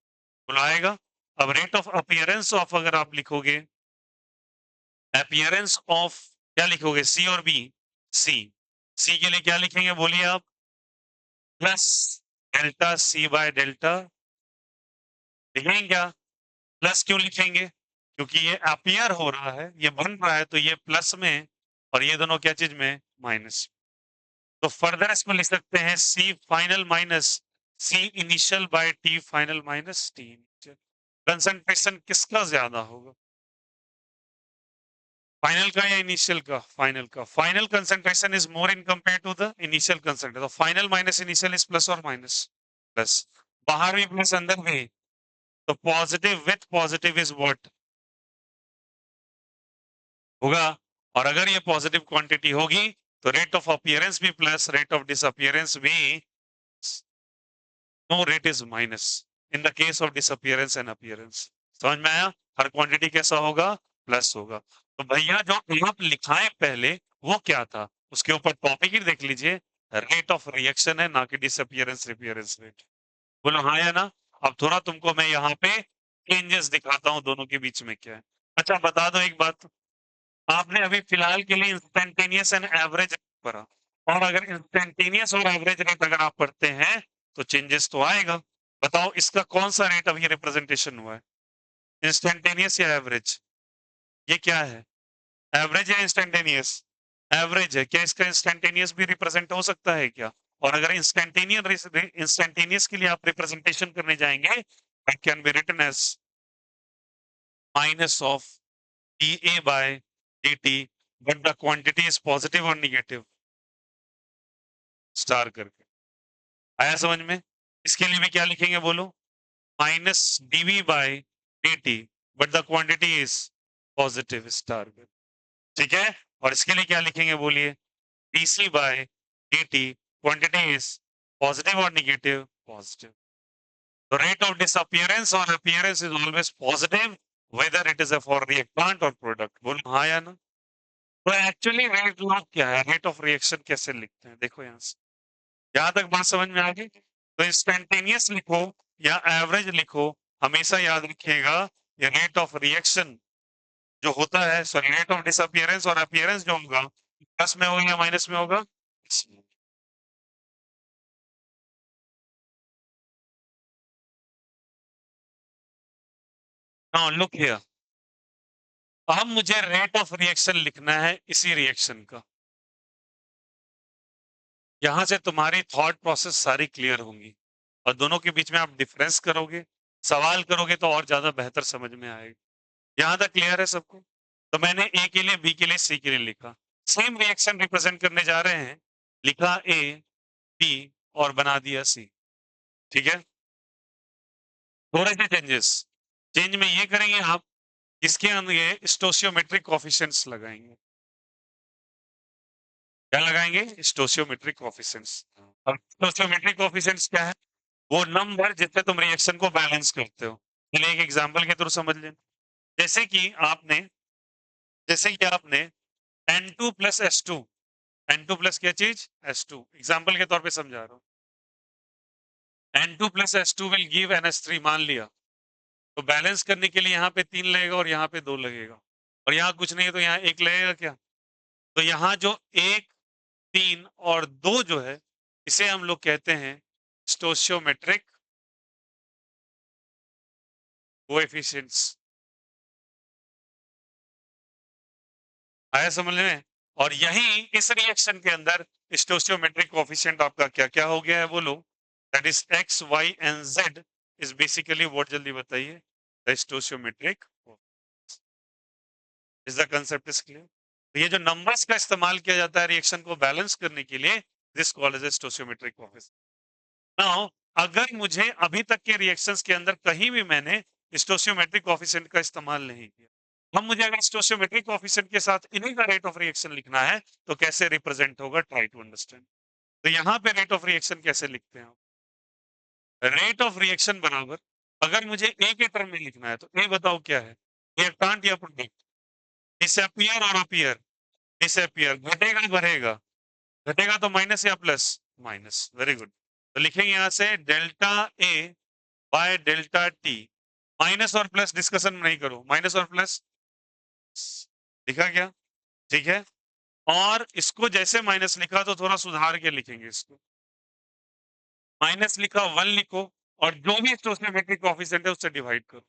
बुलाएगा। अब रेट ऑफ अपीयरेंस ऑफ अगर आप लिखोगे, अपीयरेंस ऑफ क्या लिखोगे, सी और बी, सी, सी के लिए क्या लिखेंगे बोलिए आप, plus delta C by delta, लिखेंगे क्या, प्लस क्यों लिखेंगे, क्योंकि ये अपीयर हो रहा है, ये बन रहा है, तो ये प्लस में, और ये दोनों क्या चीज में, माइनस। तो फर्दर इसमें लिख सकते हैं C final minus C initial by T final minus T initial. Concentration किसका ज्यादा होगा, फाइनल का या इनिशियल का? फाइनल का। Final concentration is more in compare to the initial concentration. तो final minus initial is plus और माइनस? प्लस। बाहर भी प्लस अंदर भी, तो positive with positive is what होगा? और अगर ये पॉजिटिव क्वांटिटी होगी तो रेट ऑफ अपीयरेंस भी प्लस, रेट ऑफ डिसअपीयरेंस भी, no rate is minus in the case of disappearance and appearance. समझ में आया? हर क्वांटिटी कैसा होगा? प्लस होगा। तो भैया जो आप लिखाए पहले वो क्या था, उसके ऊपर टॉपिक ही देख लीजिए, रेट ऑफ रिएक्शन है, ना कि डिसअपीयरेंस रिपीयरेंस रेट। बोलो हाँ या ना? अब थोड़ा तुमको मैं यहाँ पे चेंजेस दिखाता हूँ दोनों के बीच में क्या है। अच्छा बता दो एक बात, आपने अभी फिलहाल के लिए इंस्टेंटेनियस एंड एवरेज पढ़ा, और अगर इंस्टेंटेनियस और एवरेज रेट अगर आप पढ़ते हैं तो चेंजेस तो आएगा। बताओ इसका कौन सा रेट अभी रिप्रेजेंटेशन हुआ है, इंस्टेंटेनियस या एवरेज? ये क्या है, एवरेज या इंस्टेंटेनियस? एवरेज है। क्या इसका इंस्टेंटेनियस भी रिप्रेजेंट हो सकता है क्या? और अगर इंस्टेंटेनियस के लिए आप रिप्रेजेंटेशन करने जाएंगे, it can be written as minus of dA by dt, but the quantity is positive or negative, star करके। आया समझ में? इसके लिए भी क्या लिखेंगे बोलो? Minus dV by dt, but the quantity is positive, star करके। ठीक है? और इसके लिए क्या लिखेंगे बोलिए? dC by dt, quantity is positive और negative? Positive. The rate of disappearance or appearance is always positive, whether it is a for reactant or product. बोलो हाँ या ना? तो एक्चुअली रेट लॉग क्या है, रेट ऑफ रिएक्शन कैसे लिखते हैं, देखो यहाँ से। यहाँ तक बात समझ में आ गई? तो इंस्टेंटेनियस लिखो या एवरेज लिखो, हमेशा याद रखिएगा ये रेट ऑफ रिएक्शन जो होता है, सॉरी रेट ऑफ डिसअपियरेंस और अपीयरेंस जो होगा, प्लस में होगा या माइनस में होगा? हाँ लुक हियर, अब मुझे रेट ऑफ रिएक्शन लिखना है इसी रिएक्शन का। यहां से तुम्हारी थॉट प्रोसेस सारी क्लियर होंगी, और दोनों के बीच में आप डिफरेंस करोगे, सवाल करोगे तो और ज्यादा बेहतर समझ में आएगा। यहां तक क्लियर है सबको? तो मैंने ए के लिए, बी के लिए, सी के लिए लिखा, सेम रिएक्शन रिप्रेजेंट करने जा रहे हैं, लिखा ए, बी और बना दिया सी। ठीक है? थोड़े से चेंजेस, चेंज में ये करेंगे आप, इसके अंदर ये स्टोशियोमेट्रिक कोफिशिएंट्स लगाएंगे। क्या लगाएंगे? Stoichiometric coefficients. अब स्टोशियोमेट्रिक कोफिशिएंट्स क्या है? वो नंबर जिससे तुम रिएक्शन को बैलेंस करते हो। चलिए एक एग्जांपल के थ्रू समझ लें। जैसे कि आपने जैसे कि आपने N2 plus S2, N2 plus क्या चीज? S2, एग्जांपल के तौर पे समझा रहा हूँ। N2 plus S2 will give NH3 मान लिया, तो बैलेंस करने के लिए यहाँ पे 3 लगेगा और यहाँ पे 2 लगेगा, और यहाँ कुछ नहीं है तो यहाँ 1 लगेगा क्या? तो यहाँ जो 1, 3 और 2 जो है, इसे हम लोग कहते हैं स्टोशियोमेट्रिक कोएफिशिएंट्स। आया समझ में? और यही इस रिएक्शन के अंदर स्टोशियोमेट्रिक कोएफिशिएंट आपका क्या क्या हो गया है बोलो? That is X, Y and Z is basically what, जल्दी बताइए? The stoichiometric, is the concept is clear? ये जो नंबर्स का इस्तेमाल किया जाता है रिएक्शन को बैलेंस करने के लिए, this called as stoichiometric coefficient. Now अगर मुझे अभी तक के रिएक्शंस के अंदर कहीं भी मैंने स्टोशियोमेट्रिक कोएफिशिएंट का इस्तेमाल नहीं किया, हम मुझे अगर स्टोशियोमेट्रिक कोएफिशिएंट के साथ इन्हीं का रेट ऑफ रिएक्शन लिखना है तो कैसे रिप्रेजेंट होगा, ट्राई टू अंडरस्टैंड। तो यहाँ पे रेट ऑफ रिएक्शन कैसे लिखते हैं? रेट ऑफ रिएक्शन बराबर, अगर मुझे ए के टर्म में लिखना है तो ए बताओ क्या है, रिएक्टेंट या प्रोडक्ट? डिसअपियर और अपीयर? डिसअपियर। घटेगा बढ़ेगा? घटेगा तो माइनस या प्लस? माइनस। Very good. तो लिखेंगे यहां से delta A by delta T. Minus और प्लस डिस्कशन नहीं करो, माइनस और प्लस लिखा क्या? ठीक है? और इसको जैसे माइनस लिखा तो थोड़ा सुधार के लिखेंगे इसको, माइनस लिखा 1 लिखो, और जो भी स्टोशियोमेट्रिक कोएफिशिएंट है उससे डिवाइड करो।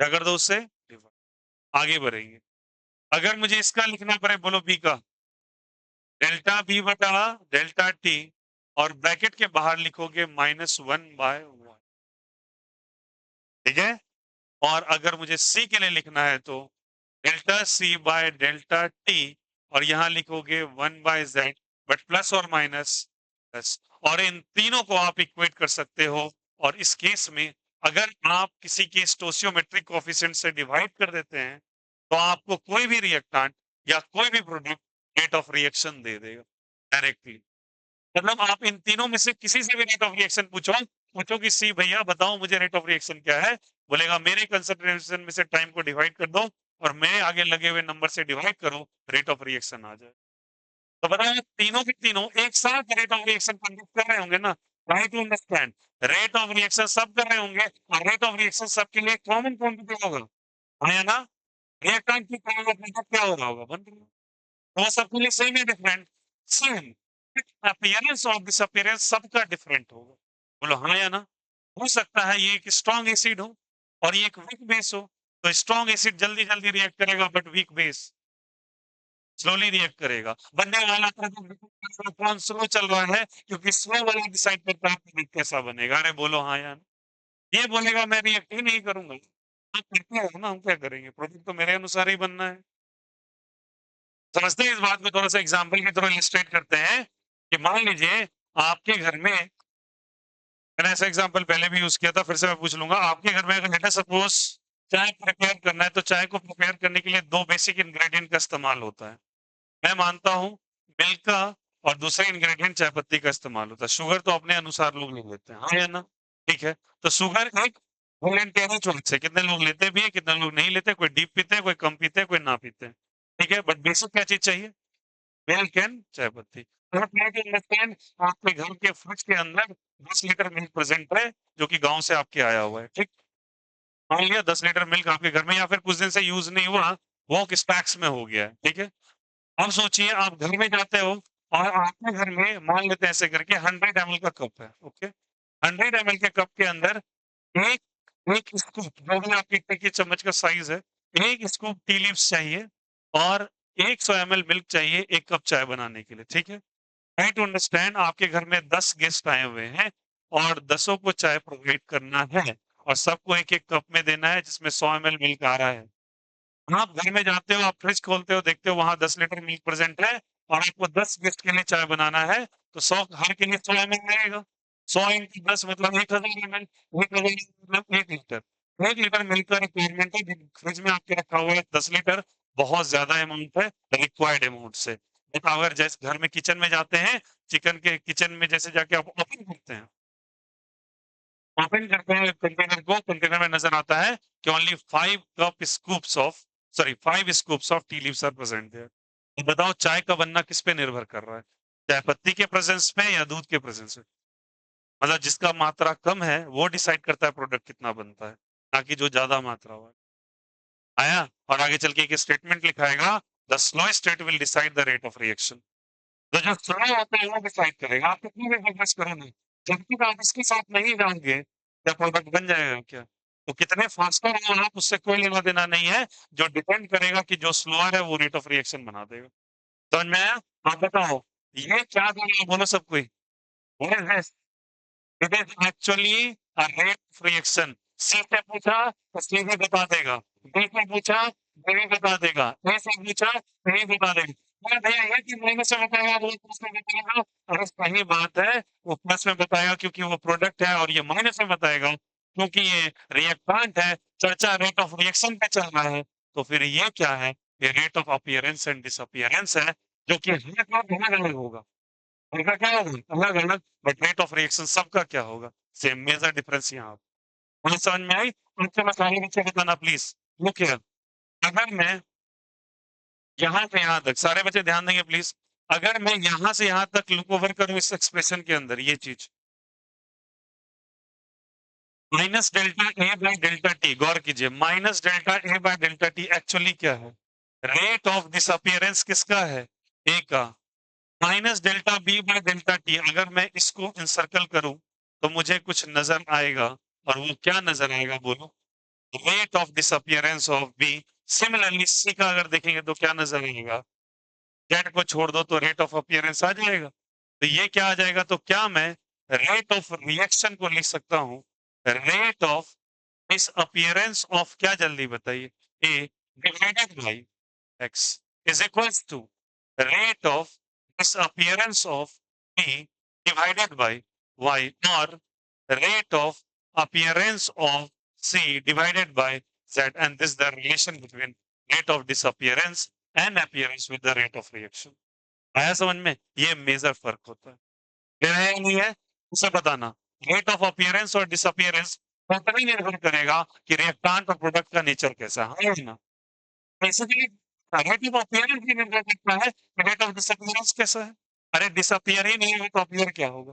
क्या कर दो? उससे डिवाइड। आगे बढ़ेंगे। अगर मुझे इसका लिखना पड़े, बोलो बी का, डेल्टा बी बटा डेल्टा टी, और ब्रैकेट के बाहर लिखोगे -1/1। ठीक है? और अगर मुझे सी के लिए लिखना है तो delta C by delta T, और यहां लिखोगे 1/z, बट प्लस और माइनस प्लस, और इन तीनों को आप इक्वेट कर सकते हो। और इस केस में अगर आप किसी के स्टोसियोमेट्रिक कोफिशिएंट से डिवाइड कर देते हैं तो आपको कोई भी रिएक्टेंट या कोई भी प्रोडक्ट रेट ऑफ रिएक्शन दे देगा डायरेक्टली। मतलब आप इन तीनों में से किसी से भी रेट ऑफ रिएक्शन पूछो, पूछो कि सी भैया बताओ मुझे रेट ऑफ रिएक्शन क्या है, बोलेगा मेरे कंसंट्रेशन में से टाइम को डिवाइड कर दो और मेरे आगे लगे हुए नंबर से डिवाइड करो, रेट ऑफ रिएक्शन आ जाए। तो बताओ तीनों के तीनों एक साथ रेट ऑफ रिएक्शन कंडक्ट कर रहे होंगे ना, try to understand. Rate of reaction सब कर रहे होंगे और रेट ऑफ रिएक्शन सबके लिए कॉमन क्वांटिटी होगा, है ना? रिएक्टेंट की क्या हो रहा होगा, वन। वो सबके लिए सेम है, डिफरेंट? सेम। अपीयरेंस और डिसअपीयरेंस सबका डिफरेंट होगा। बोलो हाँ या ना? हो सकता है ये एक स्ट्रॉन्ग एसिड हो और ये एक वीक बेस हो, तो स्ट्रॉन्ग एसिड जल्दी जल्दी रिएक्ट करेगा but weak base slowly react करेगा। बनने वाला प्रोडक्ट कौन स्लो चल रहा है, क्योंकि स्लो वाला डिसाइड करता है प्रोडक्ट कैसा बनेगा। अरे बोलो हाँ या ना? ये बोलेगा मैं रिएक्ट ही नहीं करूंगा, आप करते हो ना, हम क्या करेंगे, प्रोडक्ट तो मेरे अनुसार ही बनना है। समझते हैं इस बात को, थोड़ा सा एग्जाम्पल की तरह इलिस्ट्रेट करते हैं कि मान लीजिए आपके घर में, मैंने ऐसा एग्जाम्पल पहले भी यूज किया था, फिर से मैं पूछ लूंगा, आपके घर में अगर लेट अस सपोज चाय प्रिपेयर करना है, तो चाय को प्रिपेयर करने के लिए दो बेसिक इंग्रेडिएंट का इस्तेमाल होता है। मैं मानता हूँ मिल्क का, और दूसरा इंग्रेडिएंट चाय पत्ती का इस्तेमाल होता है। शुगर तो अपने अनुसार लोग ले लेते हैं, हाँ या ना? ठीक है, तो शुगर एक वॉलेंटियरी चॉइस है, कितने लोग लेते भी है कितने लोग नहीं लेते, कोई डीप पीते हैं कोई कम पीते हैं कोई ना पीते हैं। ठीक है, बट बेसिक क्या चीज चाहिए, मिल्क एंड चाय पत्ती। तो ट्राई टू अंडरस्टैंड, आपके घर के फ्रिज के अंदर 10 लीटर मिल्क प्रेजेंट है जो कि गांव से आपके आया हुआ है, ठीक? मान लिया 10 लीटर मिल्क आपके घर में, या फिर कुछ दिन से यूज नहीं हुआ, वो स्टैक्स में हो गया है, ठीक है? अब सोचिए आप घर में जाते हो और आपके घर में मान लेते हैं ऐसे करके 100 ml का कप है, ओके? 100 ml के कप के अंदर एक एक स्कूप, जो भी आपके इतने की चम्मच का साइज है, एक स्कूप टी लीव्स चाहिए और 100 ml मिल्क चाहिए एक कप चाय बनाने के लिए, ठीक है? ट्राई टू अंडरस्टैंड, आपके घर में 10 गेस्ट आए हुए हैं और 10 को चाय प्रोवाइड करना है और सबको एक एक कप में देना है जिसमें 100 ml मिल्क आ रहा है। आप घर में जाते हो, आप फ्रिज खोलते हो, देखते हो वहां 10 लीटर मिल्क प्रेजेंट है और आपको 10 गेस्ट के लिए चाय बनाना है, तो 100 हर के लिए 100 ml लगेगा। 100 इंटू 10 मतलब 1000 ml, 1000 मतलब 1 लीटर। 1 लीटर मिल्क का रिक्वायरमेंट है, फ्रिज में आपके रखा हुआ है 10 लीटर, बहुत ज्यादा अमाउंट है रिक्वायर्ड अमाउंट से। देखो अगर जैसे घर में किचन में जाते हैं, चिकन के किचन में जैसे जाके आप ओपन करते हैं, ओपन करते हैं कंटेनर को, कंटेनर में नजर आता है कि only 5 scoops of tea leaves are present there. तो बताओ चाय का बनना किस पे निर्भर कर रहा है, चाय पत्ती के प्रेजेंस में या दूध के प्रेजेंस में? मतलब जिसका मात्रा कम है वो डिसाइड करता है प्रोडक्ट कितना बनता है, ना कि जो ज्यादा मात्रा हुआ आया। और आगे चल के एक स्टेटमेंट लिखाएगा, the slow state will decide the rate of reaction. तो जो स्लो होता है वो डिसाइड करेगा, आप कितनी भी फोकस करो नहीं, जब तक आप इसके साथ नहीं जाओगे क्या प्रोडक्ट बन जाएगा क्या? तो कितने फास्टर हो आप उससे कोई लेना देना नहीं है, जो डिपेंड करेगा कि जो स्लोअर है वो रेट ऑफ रिएक्शन बना देगा। समझ में आया? आप बताओ ये क्या कर रहा है, बोलो सब कोई। What is this? It is actually a rate of reaction. C से पूछा तो C भी बता देगा, D से पूछा D भी बता देगा, A से पूछा A भी बता देगा। बात भैया ये कि माइनस से बताएगा वो प्लस में बताएगा, अरे सही बात है, वो प्लस में बताएगा क्योंकि वो प्रोडक्ट है, और ये माइनस में बताएगा क्योंकि ये रिएक्टेंट है। चर्चा रेट ऑफ रिएक्शन पे चल रहा है, तो फिर ये क्या है, ये rate of appearance and disappearance है, जो कि हर का अलग अलग होगा। उनका क्या होगा अलग अलग, बट रेट ऑफ रिएक्शन सबका क्या होगा सेम। मेजर डिफरेंस यहाँ वहां समझ में आई? उनसे मैं सारे बच्चे बताना प्लीज। लुक हियर, अगर मैं यहाँ से यहाँ तक, सारे बच्चे ध्यान देंगे प्लीज, अगर मैं यहाँ से यहाँ तक लुक ओवर करूँ इस एक्सप्रेशन के अंदर, ये चीज minus delta A by delta T, गौर कीजिए, minus delta A by delta T actually क्या है, रेट ऑफ डिसअपियरेंस किसका है, ए का। Minus delta B by delta T, अगर मैं इसको इंसर्कल करूं तो मुझे कुछ नजर आएगा, और वो क्या नजर आएगा बोलो, rate of disappearance of B. Similarly C का अगर देखेंगे तो क्या नजर आएगा, जेड को छोड़ दो तो रेट ऑफ अपीयरेंस आ जाएगा। तो ये क्या आ जाएगा, तो क्या मैं रेट ऑफ रिएक्शन को लिख सकता हूं, रेट ऑफ डिसअपियरेंस ऑफ क्या, जल्दी बताइए, ए divided by x is equals to rate of disappearance of p divided by y or rate of appearance of c divided by z, and this is the relation between rate of disappearance and appearance with the rate of reaction. आया समझ में? ये major फर्क होता है। फिर है या नहीं है? उसे बताना। रेट ऑफ अपीयरेंस और डिसअपीयरेंस टोटली निर्भर करेगा कि रिएक्टेंट और प्रोडक्ट का नेचर कैसा है या ना। बेसिकली रेट ऑफ अपीयरेंस भी निर्भर करता है कि रेट ऑफ डिसअपीयरेंस कैसा है। अरे डिसअपीयर ही नहीं है तो अपीयर क्या होगा?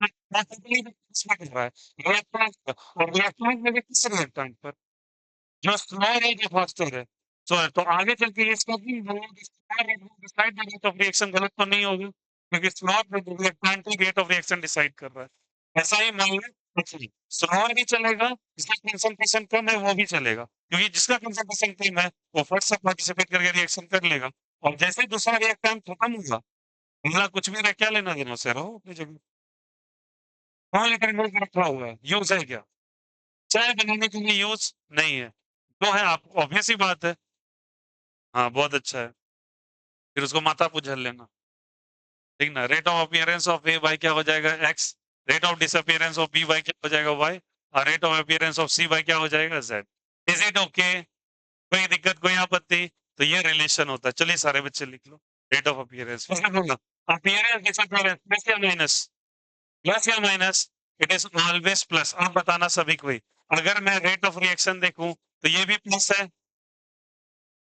प्रैक्टिकली इसमें कर रहा है रिएक्टेंट पर, और रिएक्टेंट में भी किस रिएक्टेंट पर? जो स्मॉल है जो फास्टर है। तो आगे चल के ये इसका भी डिसाइड रेट ऑफ रिएक्शन गलत तो नहीं होगा, क्योंकि small reactant he rate of reaction decide कर रहा है। ऐसा ही मान लो स्मॉल भी चलेगा, जिसका कंसंट्रेशन कम है वो भी चलेगा, क्योंकि जिसका कंसंट्रेशन कम है वो फट से पार्टिसिपेट करके रिएक्शन कर लेगा, और जैसे दूसरा रिएक्टेंट खत्म होगा अगला कुछ भी रह क्या लेना देना से रहो अपनी जगह। हाँ लेकिन रखा हुआ है, यूज है क्या? चाय बनाने के लिए यूज नहीं है, तो है आप ऑब्वियस ही बात है। हाँ बहुत अच्छा है, फिर उसको माथा पुझल लेना, ठीक ना। Rate of appearance of A by क्या हो जाएगा X, rate of disappearance of B by क्या हो जाएगा वाई, और rate of appearance of C by क्या हो जाएगा जेड। Is it okay? कोई दिक्कत कोई आपत्ति? तो ये रिलेशन होता है। चलिए सारे बच्चे लिख लो rate of appearance. Appearance disappearance plus या माइनस, प्लस या minus, it is always plus. आप बताना सभी को ही। अगर मैं रेट ऑफ रिएक्शन देखूं तो ये भी प्लस है,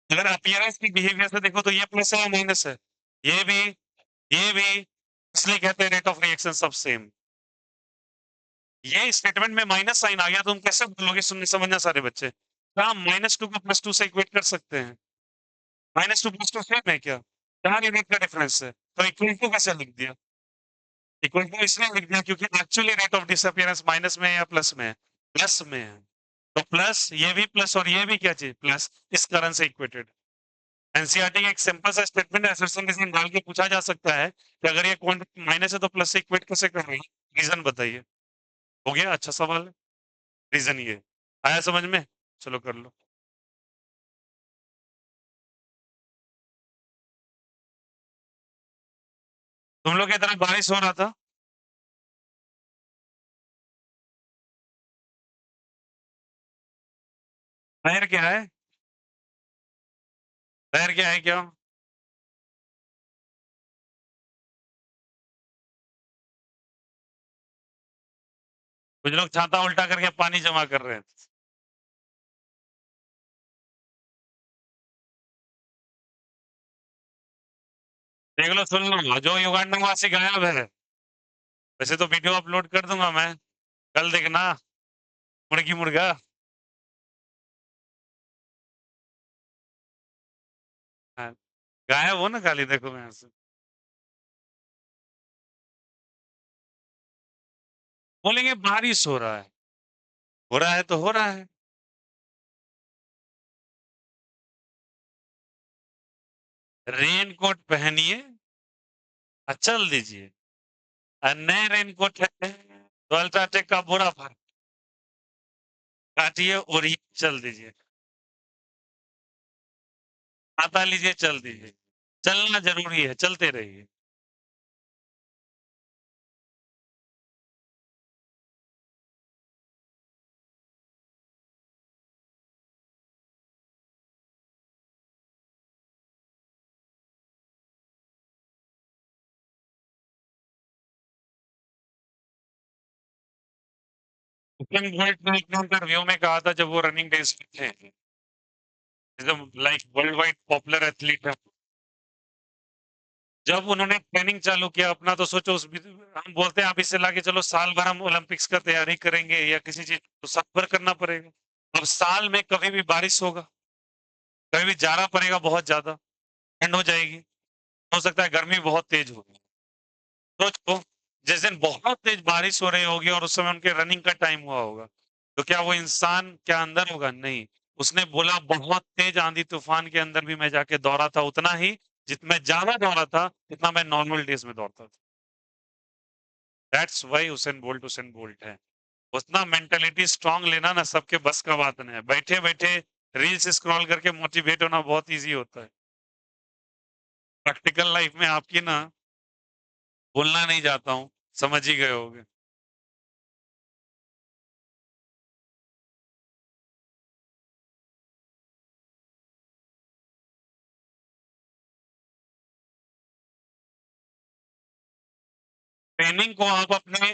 अगर अपीयरेंस की बिहेवियर से देखो तो ये प्लस है या माइनस है? ये भी, ये भी, इसलिए कहते हैं रेट ऑफ रिएक्शन सब सेम। ये स्टेटमेंट में माइनस साइन आ गया तो तुम कैसे बोलोगे? सुनने समझना सारे बच्चे, क्या हम -2 को +2 से इक्वेट कर सकते हैं? -2 +2 सेम है क्या? 4 यूनिट का डिफरेंस है, तो इक्वल टू कैसे लिख दिया? इक्वल टू इसलिए लिख दिया क्योंकि actually rate of disappearance minus में है या प्लस में है? प्लस में है, तो प्लस, ये भी प्लस और ये भी क्या चीज प्लस, इस कारण से इक्वेटेड। एनसीईआरटी का एक सिंपल सा स्टेटमेंट है, असर्शन रीजन डाल के पूछा जा सकता है कि अगर ये क्वांटिटी माइनस है तो प्लस से इक्वेट कैसे कर रही है, रीजन बताइए। हो गया, अच्छा सवाल है। रीजन ये आया समझ में, चलो कर लो। तुम लोग की तरफ बारिश हो रहा था? शहर क्या है? शहर क्या है क्या? कुछ लोग छाता उल्टा करके पानी जमा कर रहे हैं। देख लो सुन लो, जो युगांडा वासी गायब है, वैसे तो वीडियो अपलोड कर दूंगा मैं, कल देखना मुर्गी मुर्गा। हाँ, गायब हो ना खाली, देखो मैं से बोलेंगे बारिश हो रहा है तो हो रहा है। रेन कोट पहनिए और चल दीजिए, और नए रेन कोट है तो अल्ट्राटेक का बुरा फर्क काटिए और ये चल दीजिए, छाता लीजिए चल दीजिए, चलना जरूरी है, चलते रहिए। उसेन बोल्ट ने एक इंटरव्यू में कहा था जब वो रनिंग रेस में थे, एकदम like world wide popular athlete है, जब उन्होंने ट्रेनिंग चालू किया अपना, तो सोचो हम बोलते हैं आप इससे लाके चलो साल भर हम ओलंपिक्स का तैयारी करेंगे या किसी चीज, तो साल भर करना पड़ेगा। अब साल में कभी भी बारिश होगा, कभी भी जाड़ा पड़ेगा, बहुत ज्यादा ठंड हो जाएगी, हो सकता है गर्मी बहुत तेज होगी। सोचो जिस दिन बहुत तेज बारिश हो रही होगी और उस समय उनके रनिंग का टाइम हुआ होगा, तो क्या वो इंसान क्या अंदर होगा? नहीं। उसने बोला बहुत तेज आंधी तूफान के अंदर भी मैं जाके दौड़ा था उतना ही जितना मैं ज्यादा दौड़ा था जितना मैं नॉर्मल डेज में दौड़ता था। दैट्स व्हाई हुसैन बोल्ट है। उतना मेंटालिटी स्ट्रांग लेना ना सबके बस का बात नहीं है। बैठे बैठे रील्स स्क्रॉल करके मोटिवेट होना बहुत ईज़ी होता है। प्रैक्टिकल लाइफ में आपकी ना बोलना नहीं चाहता हूँ, समझ ही गए होंगे। ट्रेनिंग को आप अपने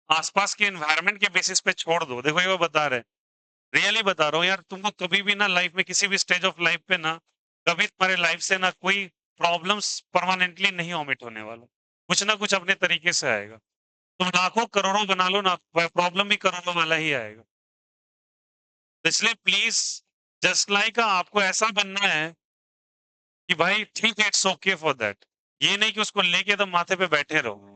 आसपास के एनवायरनमेंट के बेसिस पे छोड़ दो। देखो ये वो बता रहे हैं, रियली बता रहा हूँ यार, तुमको कभी भी ना लाइफ में किसी भी स्टेज ऑफ लाइफ पे ना कभी तुम्हारे लाइफ से ना कोई प्रॉब्लम्स परमानेंटली नहीं ओमिट होने वाला। कुछ ना कुछ अपने तरीके से आएगा। तुम लाखों करोड़ों बना लो ना, प्रॉब्लम भी करोड़ों वाला ही आएगा। तो इसलिए प्लीज जस्ट लाइक आपको ऐसा बनना है कि भाई ठीक है, इट्स ओके फॉर दैट। ये नहीं कि उसको लेके तो माथे पे बैठे रहो।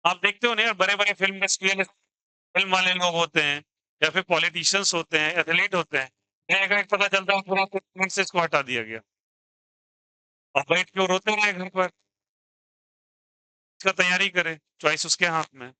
आप देखते हो ना यार, बड़े बड़े फिल्म इंडस्ट्री, फिल्म वाले लोग होते हैं या फिर पॉलिटिशियंस होते हैं, एथलीट होते हैं, एक पता चलता है पूरा टूर्नामेंट से इसको हटा दिया गया और बैठ के वो रोते रहे घर पर। इसका तैयारी करे, चॉइस उसके हाथ में।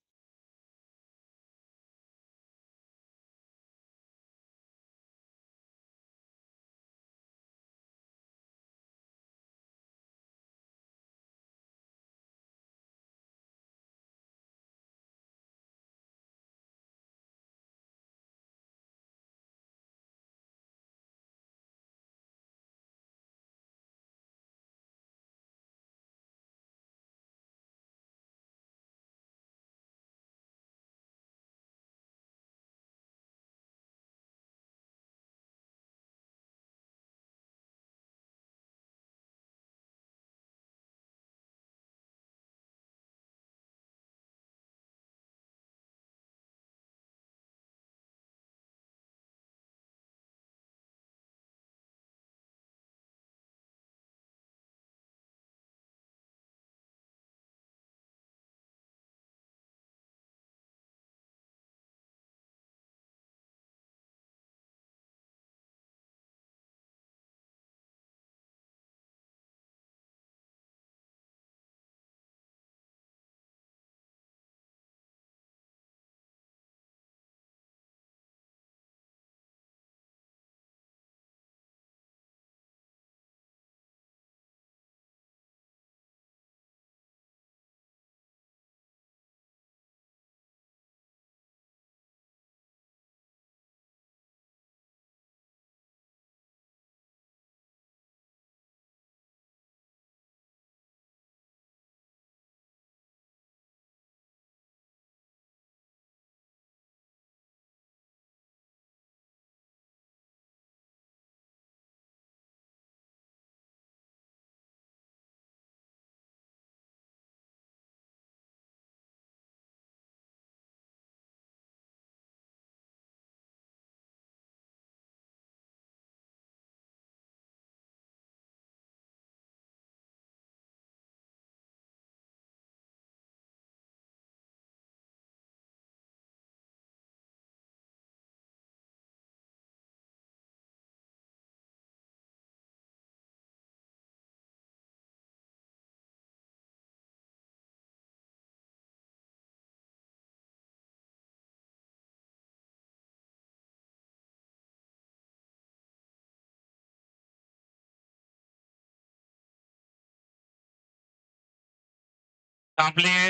आप लिए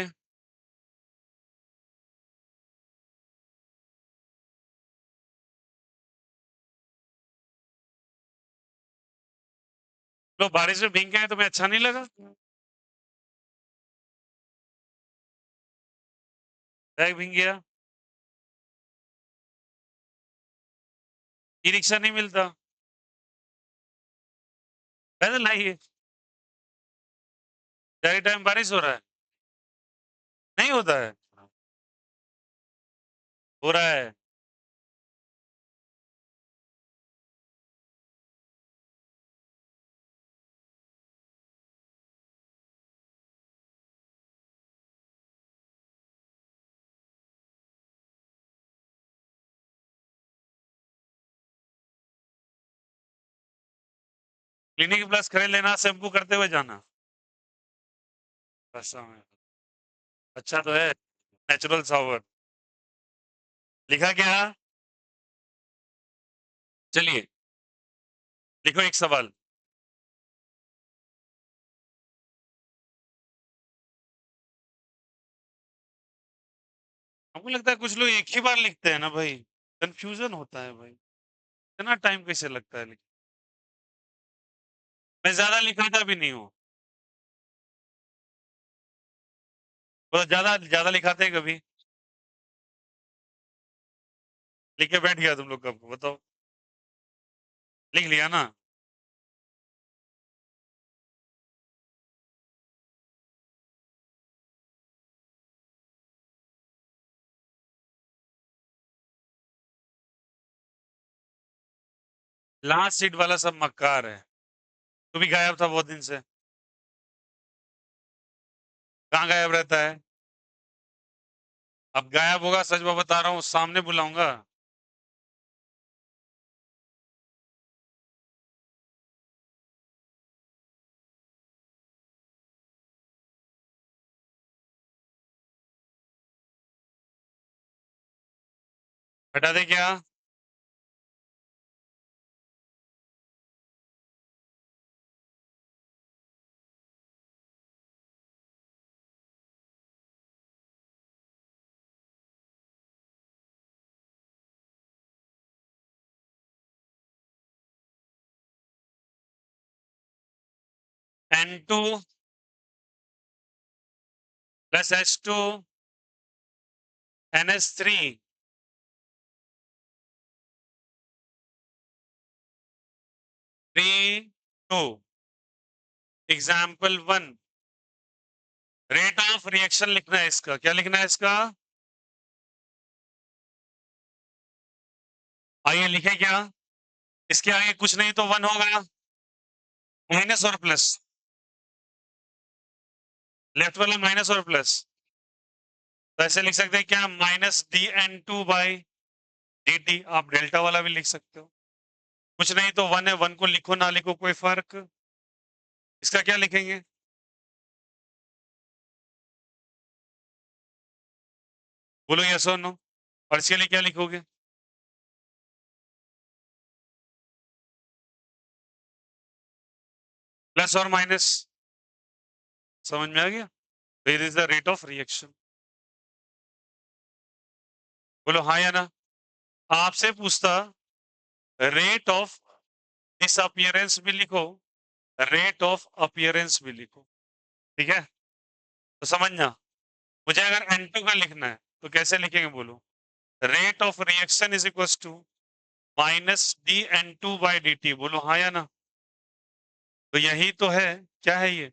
लो, बारिश में भीग गए तुम्हें अच्छा नहीं लगा? बैग भीग गया, ई रिक्शा नहीं मिलता, पैदल आइए। जारी टाइम बारिश हो रहा है, नहीं होता है, हो रहा है। क्लिनिक प्लस खरीद लेना, शैम्पू करते हुए जाना। बस अच्छा तो है, नेचुरल शावर। लिखा क्या? चलिए, लिखो एक सवाल। हमको लगता है कुछ लोग एक ही बार लिखते हैं ना भाई, कंफ्यूजन होता है भाई, इतना टाइम कैसे लगता है लिख। मैं ज्यादा लिखाता भी नहीं हूँ, बहुत ज्यादा ज्यादा लिखाते हैं कभी। लिख के बैठ गया तुम लोग कब, बताओ। लिख लिया ना। लास्ट सीट वाला सब मक्कार है। तू भी गायब था बहुत दिन से। कहाँ गायब रहता है? अब गायब होगा, सच मैं बता रहा हूँ, सामने बुलाऊंगा। हटा दे क्या? N2 plus H2 NH3 3 2। Example 1, rate of reaction लिखना है इसका। क्या लिखना है इसका? आइए लिखे क्या? इसके आगे कुछ नहीं तो 1 होगा, माइनस और प्लस। लेफ्ट वाला माइनस और प्लस, तो ऐसे लिख सकते हैं क्या, माइनस dN2 बाई dt। आप डेल्टा वाला भी लिख सकते हो। कुछ नहीं तो 1 है, 1 को लिखो ना लिखो कोई फर्क। इसका क्या लिखेंगे? बोलो यस और नो। और इसके लिए क्या लिखोगे? प्लस और माइनस। समझ में आ गया? There is the rate of reaction. बोलो हाँ या ना। आपसे पूछता, रेट ऑफ डिसअपियरेंस भी लिखो, रेट ऑफ अपीयरेंस भी लिखो। ठीक है, तो समझना। मुझे अगर N2 का लिखना है तो कैसे लिखेंगे बोलो? Rate of reaction is equal to minus dN2 by dt। बोलो हाँ या ना। तो यही तो है। क्या है ये?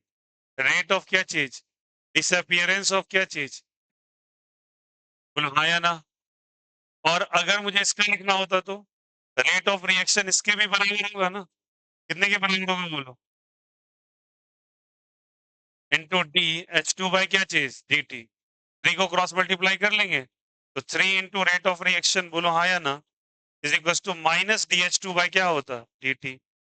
रेट ऑफ क्या चीज? डिसअपियरेंस ऑफ क्या चीज? बोलो हाँ या ना। और अगर मुझे इसका लिखना होता तो रेट ऑफ रिएक्शन इसके भी बराबर होगा ना। कितने के बराबर होगा बोलो? इंटू dH2 बाई क्या चीज? dt। 3 को क्रॉस मल्टीप्लाई कर लेंगे तो 3 इंटू रेट ऑफ रिएक्शन, बोलो हाँ या ना, is equal to minus dH2 by क्या होता? dt।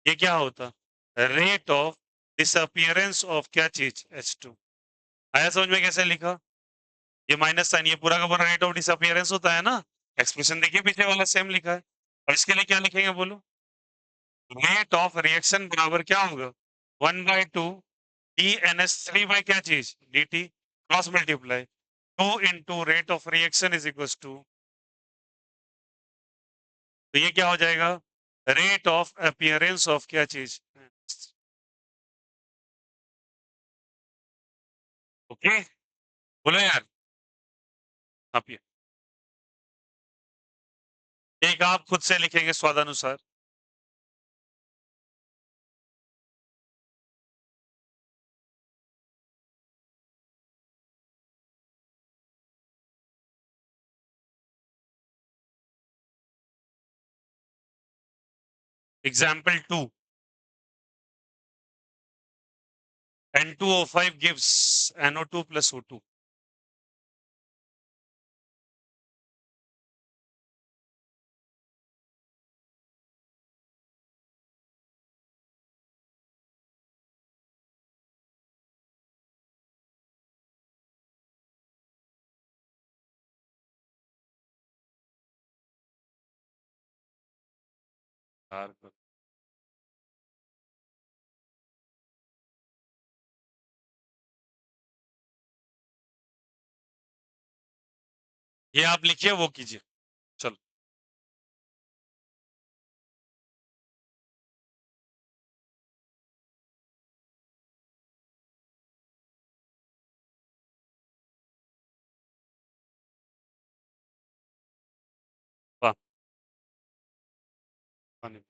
ये क्या होता? रेट ऑफ डिसअपियरेंस ऑफ क्या चीज? H2। आया समझ में कैसे लिखा? ये माइनस साइन, ये पूरा का पूरा रेट ऑफ डिसअपियरेंस होता है ना। एक्सप्रेशन देखिए पीछे वाला सेम लिखा है। और इसके लिए क्या लिखेंगे बोलो? रेट ऑफ रिएक्शन बराबर क्या होगा? 1/2 DNS3 बाई क्या चीज? dt। Cross multiply 2 into rate of reaction is equal to, तो ये क्या हो जाएगा? रेट ऑफ अपीयरेंस ऑफ क्या चीज? ओके, बोलो यार। आप ये एक आप खुद से लिखेंगे स्वादानुसार। Example 2, N2O5 gives NO2 plus O2। यार ये आप लिखिए, वो कीजिए। चलो। वाह! पानी।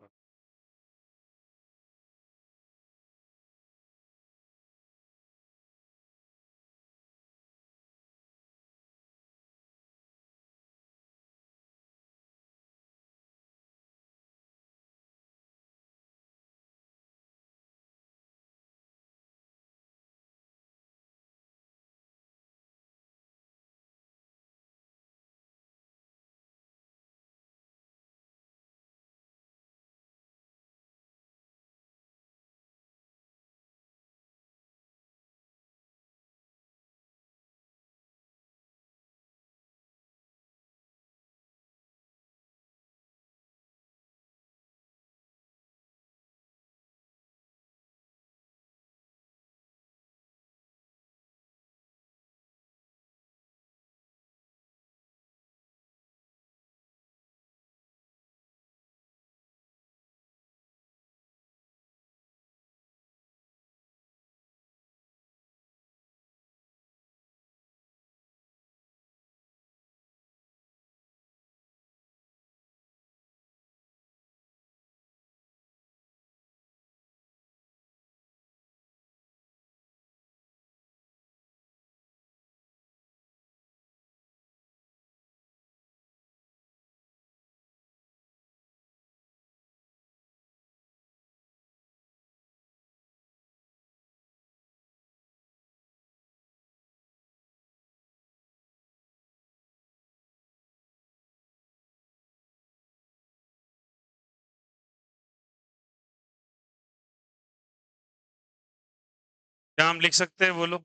क्या हम लिख सकते हैं, बोलो?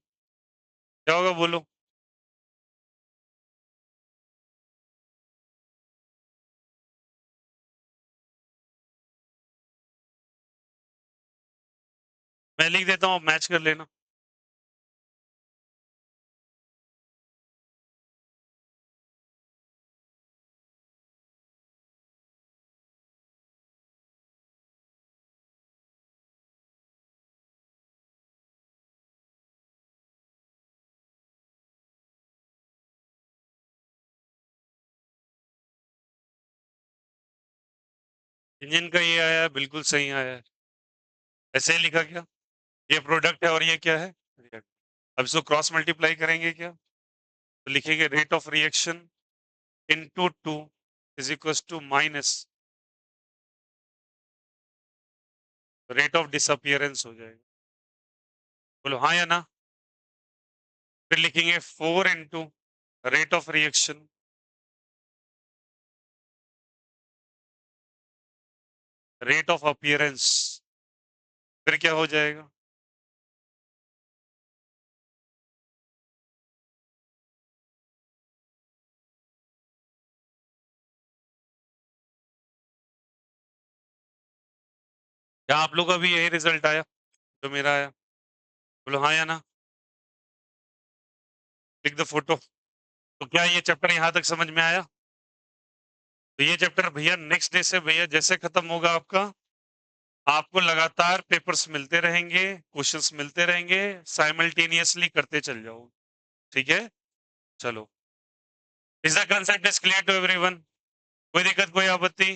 क्या होगा, बोलो? मैं लिख देता हूँ, मैच कर लेना। इंजन का ये आया, बिल्कुल सही आया है। ऐसे ही लिखा क्या? ये प्रोडक्ट है और ये क्या है? रिएक्ट। अब इसको क्रॉस मल्टीप्लाई करेंगे क्या? तो लिखेंगे rate of reaction into 2 is equals to minus rate of disappearance हो जाएगा। बोलो हाँ या ना? फिर लिखेंगे 4 into rate of reaction rate of appearance, फिर क्या हो जाएगा? क्या आप लोग का भी यही रिजल्ट आया जो मेरा आया? बोलो हाँ या ना? Click the photo. तो क्या ये चैप्टर यहाँ तक समझ में आया? तो ये चैप्टर भैया नेक्स्ट डे से भैया जैसे खत्म होगा आपका, आपको लगातार पेपर्स मिलते रहेंगे, क्वेश्चंस मिलते रहेंगे, साइमल्टेनियसली करते चल जाओ। ठीक है? चलो। Is the concept is clear to everyone? कोई दिक्कत, कोई आपत्ति?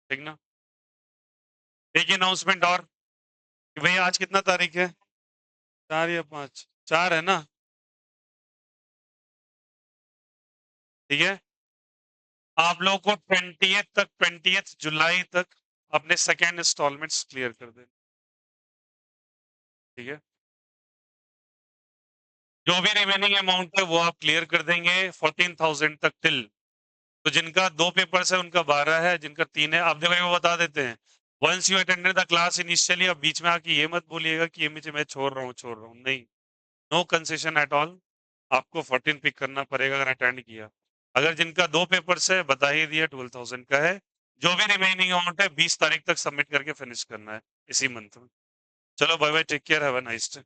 ठीक ना? एक अनाउंसमेंट और कि भैया आज कितना तारीख है? 4 या 5? 4 है ना? ठीक है। आप लोगों को 20th जुलाई तक अपने सेकेंड इंस्टॉलमेंट्स क्लियर कर दें। ठीक है। जो भी रिमेनिंग अमाउंट है वो आप क्लियर कर देंगे 14,000 तक टिल। तो जिनका 2 पेपर्स है उनका 12 है, जिनका 3 है आप देखो, वो बता देते हैं। Once you attended the class initially, अब बीच में आके ये मत बोलिएगा कि ये मुझे मैं छोड़ रहा हूँ, नहीं। No concession at all. आपको 14 पिक करना पड़ेगा अगर अटेंड किया। अगर जिनका 2 पेपर्स है बता ही दिया 12,000 का है। जो भी रिमेनिंग अमाउंट है 20 तारीख तक सबमिट करके फिनिश करना है इसी मंथ में। चलो bye bye, take care, have a nice day.